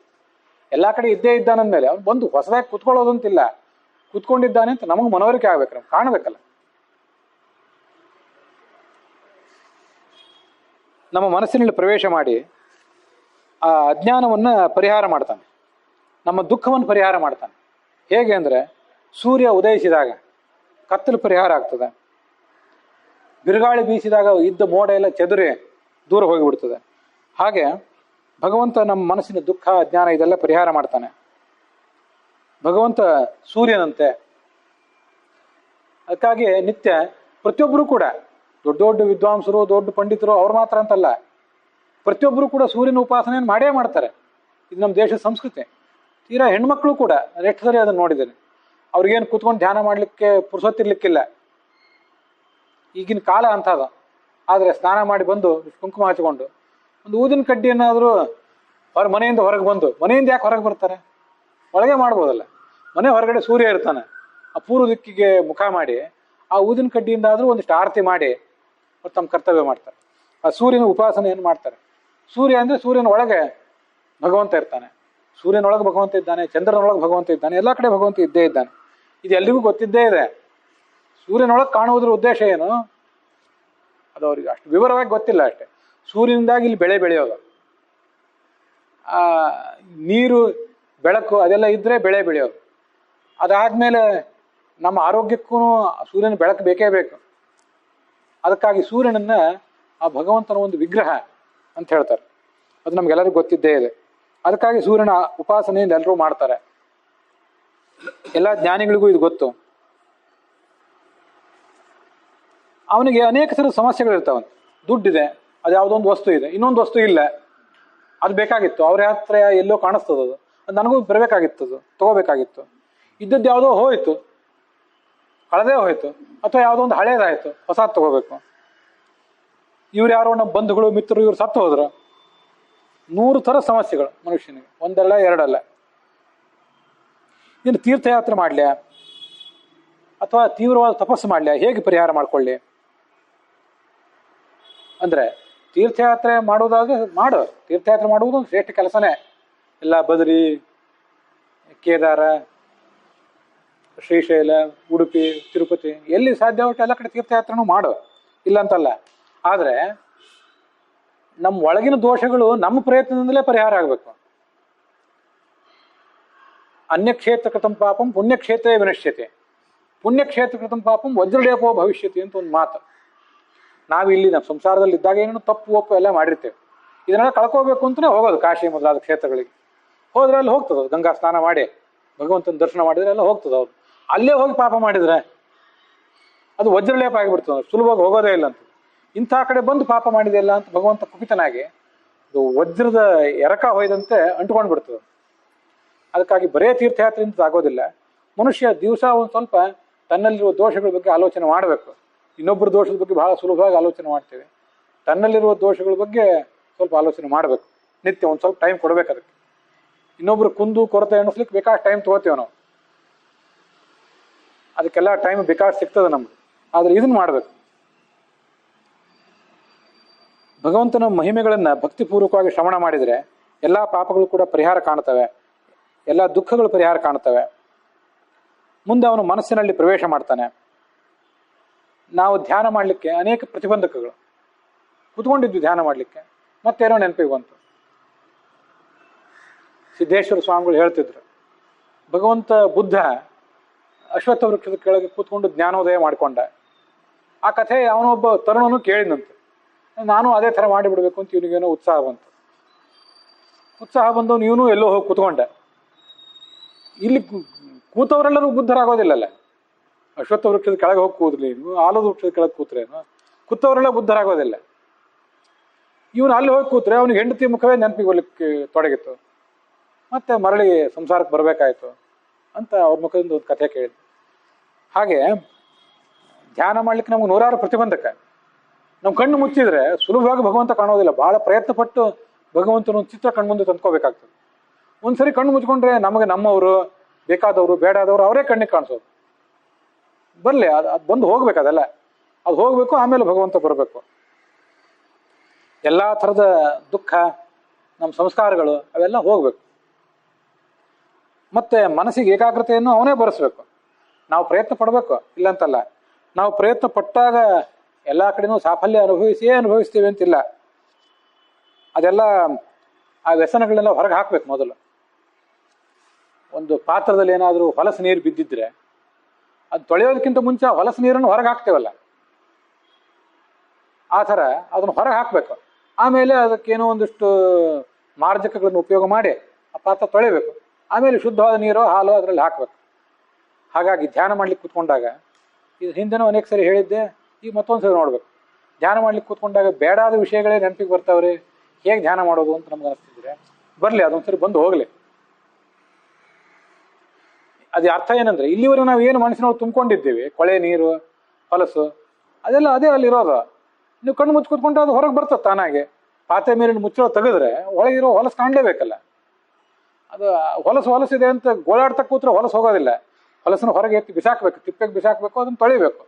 ಎಲ್ಲ ಕಡೆ ಇದ್ದೇ ಇದ್ದಾನಂದ್ಮೇಲೆ ಅವ್ನು ಬಂದು ಹೊಸದಾಗಿ ಕೂತ್ಕೊಳ್ಳೋದಂತಿಲ್ಲ, ಕೂತ್ಕೊಂಡಿದ್ದಾನೆ ಅಂತ ನಮಗೆ ಮನವರಿಕೆ ಆಗ್ಬೇಕು, ನಮ್ಗೆ ಕಾಣಬೇಕಲ್ಲ. ನಮ್ಮ ಮನಸ್ಸಿನಲ್ಲಿ ಪ್ರವೇಶ ಮಾಡಿ ಆ ಅಜ್ಞಾನವನ್ನು ಪರಿಹಾರ ಮಾಡ್ತಾನೆ, ನಮ್ಮ ದುಃಖವನ್ನು ಪರಿಹಾರ ಮಾಡ್ತಾನೆ. ಹೇಗೆ ಅಂದರೆ, ಸೂರ್ಯ ಉದಯಿಸಿದಾಗ ಕತ್ತಲು ಪರಿಹಾರ ಆಗ್ತದೆ, ಬಿರುಗಾಳಿ ಬೀಸಿದಾಗ ಇದ್ದ ಮೋಡ ಎಲ್ಲ ಚೆದುರಿ ದೂರ ಹೋಗಿಬಿಡ್ತದೆ. ಹಾಗೆ ಭಗವಂತ ನಮ್ಮ ಮನಸ್ಸಿನ ದುಃಖ ಅಜ್ಞಾನ ಇದೆಲ್ಲ ಪರಿಹಾರ ಮಾಡ್ತಾನೆ. ಭಗವಂತ ಸೂರ್ಯನಂತೆ. ಅದಕ್ಕಾಗಿ ನಿತ್ಯ ಪ್ರತಿಯೊಬ್ಬರು ಕೂಡ, ದೊಡ್ಡ ದೊಡ್ಡ ವಿದ್ವಾಂಸರು, ದೊಡ್ಡ ಪಂಡಿತರು ಅವ್ರು ಮಾತ್ರ ಅಂತಲ್ಲ, ಪ್ರತಿಯೊಬ್ಬರು ಕೂಡ ಸೂರ್ಯನ ಉಪಾಸನೆಯನ್ನು ಮಾಡೇ ಮಾಡ್ತಾರೆ. ಇದು ನಮ್ಮ ದೇಶದ ಸಂಸ್ಕೃತಿ. ತೀರಾ ಹೆಣ್ಮಕ್ಳು ಕೂಡ ಎಷ್ಟು ಸರಿ ಅದನ್ನು ನೋಡಿದ್ದೇನೆ. ಅವ್ರಿಗೇನು ಕೂತ್ಕೊಂಡು ಧ್ಯಾನ ಮಾಡಲಿಕ್ಕೆ ಪುರುಸೊತ್ತಿರ್ಲಿಕ್ಕಿಲ್ಲ, ಈಗಿನ ಕಾಲ ಅಂತದ. ಆದರೆ ಸ್ನಾನ ಮಾಡಿ ಬಂದು ಕುಂಕುಮ ಹಚ್ಕೊಂಡು ಒಂದು ಊದಿನ ಕಡ್ಡಿಯನ್ನಾದರೂ ಮನೆಯಿಂದ ಹೊರಗೆ ಬಂದು, ಮನೆಯಿಂದ ಯಾಕೆ ಹೊರಗೆ ಬರ್ತಾರೆ, ಒಳಗೆ ಮಾಡ್ಬೋದಲ್ಲ. ಮನೆ ಹೊರಗಡೆ ಸೂರ್ಯ ಇರ್ತಾನೆ, ಆ ಪೂರ್ವ ದಿಕ್ಕಿಗೆ ಮುಖ ಮಾಡಿ ಆ ಊದಿನ ಕಡ್ಡಿಯಿಂದ ಆದರೂ ಒಂದಿಷ್ಟು ಆರತಿ ಮಾಡಿ ತಮ್ಮ ಕರ್ತವ್ಯ ಮಾಡ್ತಾರೆ. ಆ ಸೂರ್ಯನ ಉಪಾಸನೆಯನ್ನು ಮಾಡ್ತಾರೆ. ಸೂರ್ಯ ಅಂದರೆ ಸೂರ್ಯನ ಒಳಗೆ ಭಗವಂತ ಇರ್ತಾನೆ, ಸೂರ್ಯನೊಳಗೆ ಭಗವಂತ ಇದ್ದಾನೆ, ಚಂದ್ರನೊಳಗೆ ಭಗವಂತ ಇದ್ದಾನೆ, ಎಲ್ಲ ಕಡೆ ಭಗವಂತ ಇದ್ದೇ ಇದ್ದಾನೆ. ಇದು ಎಲ್ರಿಗೂ ಗೊತ್ತಿದ್ದೇ ಇದೆ. ಸೂರ್ಯನೊಳಗೆ ಕಾಣುವುದ್ರ ಉದ್ದೇಶ ಏನು ಅದು ಅವ್ರಿಗೆ ಅಷ್ಟು ವಿವರವಾಗಿ ಗೊತ್ತಿಲ್ಲ ಅಷ್ಟೇ. ಸೂರ್ಯನಿಂದಾಗಿ ಇಲ್ಲಿ ಬೆಳೆ ಬೆಳೆಯೋದು, ಆ ನೀರು ಬೆಳಕು ಅದೆಲ್ಲ ಇದ್ದರೆ ಬೆಳೆ ಬೆಳೆಯೋದು. ಅದಾದಮೇಲೆ ನಮ್ಮ ಆರೋಗ್ಯಕ್ಕೂ ಸೂರ್ಯನ ಬೆಳಕು ಬೇಕೇ ಬೇಕು. ಅದಕ್ಕಾಗಿ ಸೂರ್ಯನನ್ನ ಆ ಭಗವಂತನ ಒಂದು ವಿಗ್ರಹ ಅಂತ ಹೇಳ್ತಾರೆ. ಅದು ನಮ್ಗೆಲ್ಲರಿಗೂ ಗೊತ್ತಿದ್ದೇ ಇದೆ. ಅದಕ್ಕಾಗಿ ಸೂರ್ಯನ ಉಪಾಸನೆಯಿಂದ ಎಲ್ಲರೂ ಮಾಡ್ತಾರೆ. ಎಲ್ಲ ಜ್ಞಾನಿಗಳಿಗೂ ಇದು ಗೊತ್ತು. ಅವನಿಗೆ ಅನೇಕ ಥರದ ಸಮಸ್ಯೆಗಳಿರ್ತಾವಂತ. ದುಡ್ಡಿದೆ, ಅದು ಯಾವುದೋ ಒಂದು ವಸ್ತು ಇದೆ, ಇನ್ನೊಂದು ವಸ್ತು ಇಲ್ಲ, ಅದು ಬೇಕಾಗಿತ್ತು, ಅವ್ರ ಹತ್ರ ಎಲ್ಲೋ ಕಾಣಿಸ್ತದದು, ಅದು ನನಗೂ ಬರಬೇಕಾಗಿತ್ತು, ಅದು ತಗೋಬೇಕಾಗಿತ್ತು. ಇದ್ದದ್ದು ಯಾವುದೋ ಹೋಯಿತು, ಕಳೆದೇ ಹೋಯ್ತು, ಅಥವಾ ಯಾವುದೋ ಒಂದು ಹಳೇದಾಯಿತು, ಹೊಸದು ತಗೋಬೇಕು. ಇವ್ರು ಯಾರೋ ನಮ್ಮ ಬಂಧುಗಳು ಮಿತ್ರರು ಇವ್ರು ಸತ್ತು ಹೋದ್ರು. 100 ಥರ ಸಮಸ್ಯೆಗಳು ಮನುಷ್ಯನಿಗೆ, ಒಂದಲ್ಲ ಎರಡಲ್ಲ. ಇನ್ನು ತೀರ್ಥಯಾತ್ರೆ ಮಾಡಲಿ ಅಥವಾ ತೀವ್ರವಾದ ತಪಸ್ಸು ಮಾಡಲಿ, ಹೇಗೆ ಪರಿಹಾರ ಮಾಡ್ಕೊಳ್ಳಿ ಅಂದರೆ, ತೀರ್ಥಯಾತ್ರೆ ಮಾಡುವುದಾದ್ರೆ ಮಾಡು. ತೀರ್ಥಯಾತ್ರೆ ಮಾಡುವುದು ಒಂದು ಶ್ರೇಷ್ಠ ಕೆಲಸನೇ. ಎಲ್ಲ ಬದರಿ, ಕೇದಾರ, ಶ್ರೀಶೈಲ, ಉಡುಪಿ, ತಿರುಪತಿ, ಎಲ್ಲಿ ಸಾಧ್ಯ ಉಂಟು ಎಲ್ಲ ಕಡೆ ತೀರ್ಥಯಾತ್ರೆನೂ ಮಾಡು, ಇಲ್ಲ ಅಂತಲ್ಲ. ಆದರೆ ನಮ್ಮ ಒಳಗಿನ ದೋಷಗಳು ನಮ್ಮ ಪ್ರಯತ್ನದಿಂದಲೇ ಪರಿಹಾರ ಆಗಬೇಕು. ಅನ್ಯಕ್ಷೇತ್ರ ಕೃತಂ ಪಾಪಂ ಪುಣ್ಯಕ್ಷೇತ್ರೇ ವಿನಶ್ಯತೆ, ಪುಣ್ಯಕ್ಷೇತ್ರ ಕೃತಂ ಪಾಪಂ ವಜ್ರಲೇಪೋ ಭವಿಷ್ಯತಿ ಅಂತ ಒಂದು ಮಾತು. ನಾವಿಲ್ಲಿ ನಮ್ಮ ಸಂಸಾರದಲ್ಲಿ ಇದ್ದಾಗ ಏನೇನು ತಪ್ಪು ಒಪ್ಪು ಎಲ್ಲ ಮಾಡಿರ್ತೇವೆ. ಇದನ್ನೆಲ್ಲ ಕಳ್ಕೋಬೇಕು ಅಂತಲೇ ಹೋಗೋದು ಕಾಶಿ ಮೊದಲಾದ ಕ್ಷೇತ್ರಗಳಿಗೆ. ಹೋದ್ರೆ ಅಲ್ಲಿ ಹೋಗ್ತದೆ, ಗಂಗಾ ಸ್ನಾನ ಮಾಡಿ ಭಗವಂತನ ದರ್ಶನ ಮಾಡಿದ್ರೆ ಎಲ್ಲ ಹೋಗ್ತದೆ. ಅವ್ರು ಅಲ್ಲೇ ಹೋಗಿ ಪಾಪ ಮಾಡಿದ್ರೆ ಅದು ವಜ್ರಲೇಪ ಆಗಿಬಿಡ್ತದೆ, ಸುಲಭವಾಗಿ ಹೋಗೋದೇ ಇಲ್ಲ ಅಂತ. ಇಂಥ ಕಡೆ ಬಂದು ಪಾಪ ಮಾಡಿದೆಲ್ಲ ಅಂತ ಭಗವಂತ ಕುಪಿತನಾಗಿ ಅದು ವಜ್ರದ ಎರಕ ಹೊಯ್ದಂತೆ ಅಂಟ್ಕೊಂಡು ಬಿಡ್ತದೆ. ಅದಕ್ಕಾಗಿ ಬರೇ ತೀರ್ಥಯಾತ್ರೆಯಿಂದ ಆಗೋದಿಲ್ಲ. ಮನುಷ್ಯ ದಿವಸ ಒಂದು ಸ್ವಲ್ಪ ತನ್ನಲ್ಲಿರುವ ದೋಷಗಳ ಬಗ್ಗೆ ಆಲೋಚನೆ ಮಾಡಬೇಕು. ಇನ್ನೊಬ್ಬರ ದೋಷದ ಬಗ್ಗೆ ಬಹಳ ಸುಲಭವಾಗಿ ಆಲೋಚನೆ ಮಾಡ್ತೇವೆ. ತನ್ನಲ್ಲಿರುವ ದೋಷಗಳ ಬಗ್ಗೆ ಸ್ವಲ್ಪ ಆಲೋಚನೆ ಮಾಡಬೇಕು. ನಿತ್ಯ ಒಂದು ಸ್ವಲ್ಪ ಟೈಮ್ ಕೊಡಬೇಕು ಅದಕ್ಕೆ. ಇನ್ನೊಬ್ರು ಕುಂದು ಕೊರತೆ ಎಣಿಸ್ಲಿಕ್ಕೆ ಬೇಕಾಷ್ಟು ಟೈಮ್ ತಗೋತೀವಿ ನಾವು, ಅದಕ್ಕೆಲ್ಲ ಟೈಮ್ ಬೇಕಾಷ್ಟು ಸಿಗ್ತದೆ ನಮ್ಗೆ. ಆದರೆ ಇದನ್ನು ಮಾಡಬೇಕು. ಭಗವಂತನ ಮಹಿಮೆಗಳನ್ನು ಭಕ್ತಿಪೂರ್ವಕವಾಗಿ ಶ್ರವಣ ಮಾಡಿದರೆ ಎಲ್ಲ ಪಾಪಗಳು ಕೂಡ ಪರಿಹಾರ ಕಾಣ್ತವೆ, ಎಲ್ಲ ದುಃಖಗಳು ಪರಿಹಾರ ಕಾಣ್ತವೆ. ಮುಂದೆ ಅವನು ಮನಸ್ಸಿನಲ್ಲಿ ಪ್ರವೇಶ ಮಾಡ್ತಾನೆ. ನಾವು ಧ್ಯಾನ ಮಾಡಲಿಕ್ಕೆ ಅನೇಕ ಪ್ರತಿಬಂಧಕಗಳು. ಕುತ್ಕೊಂಡಿದ್ವಿ ಧ್ಯಾನ ಮಾಡಲಿಕ್ಕೆ, ಮತ್ತೇನೋ ನೆನಪಿಗೆ ಬಂತು. ಸಿದ್ದೇಶ್ವರ ಸ್ವಾಮಿಗಳು ಹೇಳ್ತಿದ್ರು, ಭಗವಂತ ಬುದ್ಧ ಅಶ್ವತ್ಥ ವೃಕ್ಷದ ಕೆಳಗೆ ಕೂತ್ಕೊಂಡು ಜ್ಞಾನೋದಯ ಮಾಡಿಕೊಂಡ. ಆ ಕಥೆ ಅವನೊಬ್ಬ ತರುಣನು ಕೇಳಿದಂತೆ. ನಾನು ಅದೇ ಥರ ಮಾಡಿಬಿಡ್ಬೇಕು ಅಂತ ಇವನಿಗೇನೋ ಉತ್ಸಾಹ ಬಂತು. ಉತ್ಸಾಹ ಬಂದವನು ಇವನು ಎಲ್ಲೋ ಹೋಗಿ ಕೂತ್ಕೊಂಡ. ಇಲ್ಲಿ ಕೂತವರೆಲ್ಲರೂ ಬುದ್ಧರಾಗೋದಿಲ್ಲಲ್ಲ. ಅಶ್ವತ್ಥ ವೃಕ್ಷದ ಕೆಳಗೆ ಹೋಗಿ ಕೂದ್ಲಿ, ಆಲದ ವೃಕ್ಷದ ಕೆಳಗೆ ಕೂತ್ರೇನು, ಕೂತವರೆಲ್ಲ ಬುದ್ಧರಾಗೋದಿಲ್ಲ. ಇವನು ಅಲ್ಲಿ ಹೋಗಿ ಕೂತ್ರೆ ಅವನಿಗೆ ಹೆಂಡತಿ ಮುಖವೇ ನೆನಪಿಗೆ ಬರ್ಲಿಕ್ಕೆ ತೊಡಗಿತ್ತು. ಮತ್ತೆ ಮರಳಿ ಸಂಸಾರಕ್ಕೆ ಬರಬೇಕಾಯ್ತು ಅಂತ ಅವ್ರ ಮುಖದಿಂದ ಒಂದು ಕಥೆ ಕೇಳಿದ್ವಿ. ಹಾಗೆ ಧ್ಯಾನ ಮಾಡ್ಲಿಕ್ಕೆ ನಮ್ಗೆ ನೂರಾರು ಪ್ರತಿಬಂಧಕ. ನಾವು ಕಣ್ಣು ಮುಚ್ಚಿದ್ರೆ ಸುಲಭವಾಗಿ ಭಗವಂತ ಕಾಣೋದಿಲ್ಲ. ಬಹಳ ಪ್ರಯತ್ನ ಪಟ್ಟು ಭಗವಂತನ ಚಿತ್ರ ಕಣ್ಮುಂದೆ ತಂದ್ಕೋಬೇಕಾಗ್ತದೆ. ಒಂದ್ಸರಿ ಕಣ್ಣು ಮುಚ್ಕೊಂಡ್ರೆ ನಮಗೆ ನಮ್ಮವರು, ಬೇಕಾದವರು, ಬೇಡಾದವರು ಅವರೇ ಕಣ್ಣಿಗೆ ಕಾಣಿಸೋದು. ಬರ್ಲಿ, ಅದು ಬಂದು ಹೋಗ್ಬೇಕು. ಅದೆಲ್ಲ ಅದು ಹೋಗ್ಬೇಕು, ಆಮೇಲೆ ಭಗವಂತ ಬರಬೇಕು. ಎಲ್ಲಾ ಥರದ ದುಃಖ, ನಮ್ಮ ಸಂಸ್ಕಾರಗಳು ಅವೆಲ್ಲ ಹೋಗ್ಬೇಕು. ಮತ್ತೆ ಮನಸ್ಸಿಗೆ ಏಕಾಗ್ರತೆಯನ್ನು ಅವನೇ ಬರೆಸ್ಬೇಕು. ನಾವು ಪ್ರಯತ್ನ ಪಡಬೇಕು, ಇಲ್ಲಂತಲ್ಲ. ನಾವು ಪ್ರಯತ್ನ ಪಟ್ಟಾಗ ಎಲ್ಲ ಕಡೆನೂ ಸಾಫಲ್ಯ ಅನುಭವಿಸ್ತೀವಿ ಅಂತಿಲ್ಲ. ಅದೆಲ್ಲ ಆ ವ್ಯಸನಗಳನ್ನೆಲ್ಲ ಹೊರಗೆ ಹಾಕ್ಬೇಕು. ಮೊದಲು ಒಂದು ಪಾತ್ರದಲ್ಲಿ ಏನಾದರೂ ಹೊಲಸು ನೀರು ಬಿದ್ದಿದ್ರೆ ಅದು ತೊಳೆಯೋದಕ್ಕಿಂತ ಮುಂಚೆ ಹೊಲಸು ನೀರನ್ನು ಹೊರಗೆ ಹಾಕ್ತೇವಲ್ಲ, ಆ ಥರ ಅದನ್ನು ಹೊರಗೆ ಹಾಕಬೇಕು. ಆಮೇಲೆ ಅದಕ್ಕೇನೋ ಒಂದಿಷ್ಟು ಮಾರ್ಜಕಗಳನ್ನು ಉಪಯೋಗ ಮಾಡಿ ಆ ಪಾತ್ರ ತೊಳಿಬೇಕು. ಆಮೇಲೆ ಶುದ್ಧವಾದ ನೀರು, ಹಾಲು ಅದರಲ್ಲಿ ಹಾಕಬೇಕು. ಹಾಗಾಗಿ ಧ್ಯಾನ ಮಾಡ್ಲಿಕ್ಕೆ ಕೂತ್ಕೊಂಡಾಗ, ಇದು ಹಿಂದೆನೂ ಅನೇಕ ಸರಿ ಹೇಳಿದ್ದೆ, ಈಗ ಮತ್ತೊಂದು ಸರಿ ನೋಡ್ಬೇಕು. ಧ್ಯಾನ ಮಾಡ್ಲಿಕ್ಕೆ ಕೂತ್ಕೊಂಡಾಗ ಬೇಡಾದ ವಿಷಯಗಳೇ ನೆನಪಿಗೆ ಬರ್ತಾವ್ರಿ. ಹೇಗೆ ಧ್ಯಾನ ಮಾಡೋದು ಅಂತ ನಮ್ಗೆ ಅನಿಸ್ತಿದ್ರೆ ಬರಲಿ, ಅದೊಂದ್ಸರಿ ಬಂದು ಹೋಗಲಿ. ಅದೇ ಅರ್ಥ ಏನಂದ್ರೆ, ಇಲ್ಲಿವರೆಗೂ ನಾವು ಏನು ಮನಸ್ಸಿನೊಳಗೆ ತುಂಬಿಕೊಂಡಿದ್ದೀವಿ, ಕೊಳೆ ನೀರು, ಹೊಲಸು, ಅದೆಲ್ಲ ಅದೇ ಅಲ್ಲಿರೋದು. ನೀವು ಕಣ್ಣು ಮುಚ್ಚಿ ಕೂತ್ಕೊಂಡ್ರೆ ಅದು ಹೊರಗೆ ಬರ್ತದೆ ತಾನಾಗೆ. ಪಾತ್ರೆ ಮೇಲಿನ ಮುಚ್ಚಳ ತೆಗೆದ್ರೆ ಒಳಗಿರೋ ಹೊಲಸು ಕಾಣಲೇಬೇಕಲ್ಲ. ಅದು ಹೊಲಸಿದೆ ಅಂತ ಗೋಳಾಡ್ತಾ ಕೂತ್ರೆ ಹೊಲಸು ಹೋಗೋದಿಲ್ಲ. ಹೊಲಸನ್ನು ಹೊರಗೆ ಎತ್ತಿ ಬಿಸಾಕ್ಬೇಕು, ತಿಪ್ಪೆಗೆ ಬಿಸಾಕ್ಬೇಕು, ಅದನ್ನು ತೊಳಿಬೇಕು.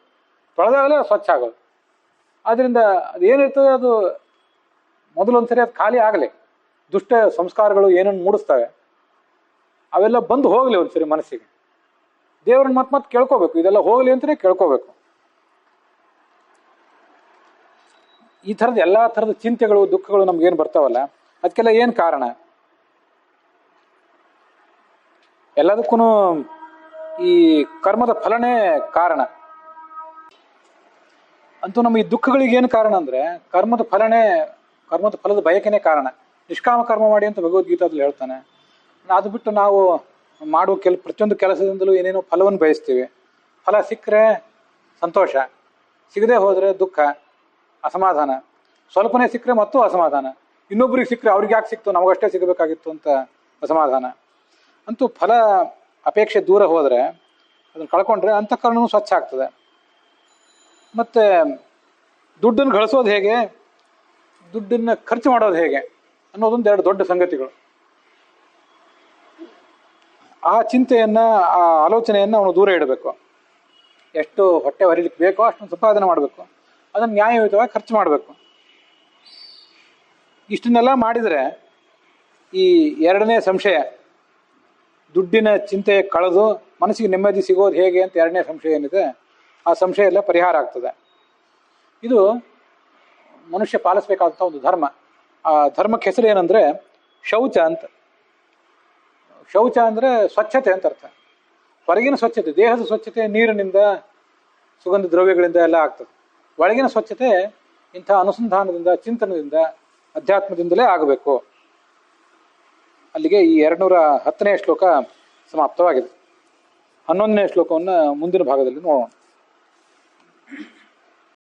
ತೊಳೆದಾಗಲೇ ಸ್ವಚ್ಛ ಆಗೋದು. ಆದ್ರಿಂದ ಅದು ಏನಿರ್ತದೆ ಅದು ಮೊದಲೊಂದ್ಸರಿ ಅದು ಖಾಲಿ ಆಗಲಿ. ದುಷ್ಟ ಸಂಸ್ಕಾರಗಳು ಏನನ್ನು ಮೂಡಿಸ್ತವೆ ಅವೆಲ್ಲ ಬಂದು ಹೋಗಲಿ ಒಂದ್ಸರಿ ಮನಸ್ಸಿಗೆ. ದೇವ್ರನ್ನ ಮತ್ತೆ ಕೇಳ್ಕೋಬೇಕು, ಇದೆಲ್ಲ ಹೋಗಲಿ ಅಂತಲೇ ಕೇಳ್ಕೋಬೇಕು. ಈ ಥರದ ಎಲ್ಲ ಥರದ ಚಿಂತೆಗಳು, ದುಃಖಗಳು ನಮ್ಗೇನು ಬರ್ತಾವಲ್ಲ, ಅದಕ್ಕೆಲ್ಲ ಏನು ಕಾರಣ? ಎಲ್ಲದಕ್ಕೂ ಈ ಕರ್ಮದ ಫಲನೇ ಕಾರಣ. ಅಂತೂ ನಮ್ಮ ಈ ದುಃಖಗಳಿಗೇನು ಕಾರಣ ಅಂದರೆ ಕರ್ಮದ ಫಲದ ಬಯಕೆನೇ ಕಾರಣ. ನಿಷ್ಕಾಮ ಕರ್ಮ ಮಾಡಿ ಅಂತ ಭಗವದ್ಗೀತಾದಲ್ಲಿ ಹೇಳ್ತಾನೆ. ಅದು ಬಿಟ್ಟು ನಾವು ಮಾಡುವ ಪ್ರತಿಯೊಂದು ಕೆಲಸದಿಂದಲೂ ಏನೇನೋ ಫಲವನ್ನು ಬಯಸ್ತೀವಿ. ಫಲ ಸಿಕ್ಕರೆ ಸಂತೋಷ, ಸಿಗದೆ ಹೋದರೆ ದುಃಖ, ಅಸಮಾಧಾನ. ಸ್ವಲ್ಪನೇ ಸಿಕ್ಕರೆ ಮತ್ತೂ ಅಸಮಾಧಾನ. ಇನ್ನೊಬ್ರಿಗೆ ಸಿಕ್ಕರೆ ಅವ್ರಿಗೆ ಯಾಕೆ ಸಿಕ್ತು, ನಮಗಷ್ಟೇ ಸಿಗಬೇಕಾಗಿತ್ತು ಅಂತ ಅಸಮಾಧಾನ. ಅಂತೂ ಫಲ ಅಪೇಕ್ಷೆ ದೂರ ಹೋದರೆ, ಅದನ್ನು ಕಳ್ಕೊಂಡ್ರೆ ಅಂತಃಕರಣವೂ ಸ್ವಚ್ಛ ಆಗ್ತದೆ. ಮತ್ತು ದುಡ್ಡನ್ನು ಗಳಿಸೋದು ಹೇಗೆ, ದುಡ್ಡನ್ನು ಖರ್ಚು ಮಾಡೋದು ಹೇಗೆ ಅನ್ನೋದೊಂದು ಎರಡು ದೊಡ್ಡ ಸಂಗತಿಗಳು. ಆ ಚಿಂತೆಯನ್ನು, ಆ ಆಲೋಚನೆಯನ್ನು ಅವನು ದೂರ ಇಡಬೇಕು. ಎಷ್ಟು ಹೊಟ್ಟೆ ಹೊರಿಲಿಕ್ಕೆ ಬೇಕೋ ಅಷ್ಟೊಂದು ಸಂಪಾದನೆ ಮಾಡಬೇಕು, ಅದನ್ನು ನ್ಯಾಯಯುತವಾಗಿ ಖರ್ಚು ಮಾಡಬೇಕು. ಇಷ್ಟನ್ನೆಲ್ಲ ಮಾಡಿದರೆ ಈ ಎರಡನೇ ಸಂಶಯ, ದುಡ್ಡಿನ ಚಿಂತೆ ಕಳೆದು ಮನಸ್ಸಿಗೆ ನೆಮ್ಮದಿ ಸಿಗೋದು ಹೇಗೆ ಅಂತ ಎರಡನೇ ಸಂಶಯ ಏನಿದೆ, ಆ ಸಂಶಯ ಎಲ್ಲ ಪರಿಹಾರ ಆಗ್ತದೆ. ಇದು ಮನುಷ್ಯ ಪಾಲಿಸಬೇಕಾದಂಥ ಒಂದು ಧರ್ಮ. ಆ ಧರ್ಮಕ್ಕೆ ಹೆಸರು ಏನಂದರೆ ಶೌಚ ಅಂತ. ಶೌಚ ಅಂದರೆ ಸ್ವಚ್ಛತೆ ಅಂತ ಅರ್ಥ. ಹೊರಗಿನ ಸ್ವಚ್ಛತೆ, ದೇಹದ ಸ್ವಚ್ಛತೆ ನೀರಿನಿಂದ, ಸುಗಂಧ ದ್ರವ್ಯಗಳಿಂದ ಎಲ್ಲ ಆಗ್ತದೆ. ಒಳಗಿನ ಸ್ವಚ್ಛತೆ ಇಂಥ ಅನುಸಂಧಾನದಿಂದ, ಚಿಂತನದಿಂದ, ಅಧ್ಯಾತ್ಮದಿಂದಲೇ ಆಗಬೇಕು. ಅಲ್ಲಿಗೆ ಈ 210ನೇ ಶ್ಲೋಕ ಸಮಾಪ್ತವಾಗಿದೆ. 11ನೇ ಶ್ಲೋಕವನ್ನು ಮುಂದಿನ ಭಾಗದಲ್ಲಿ ನೋಡೋಣ.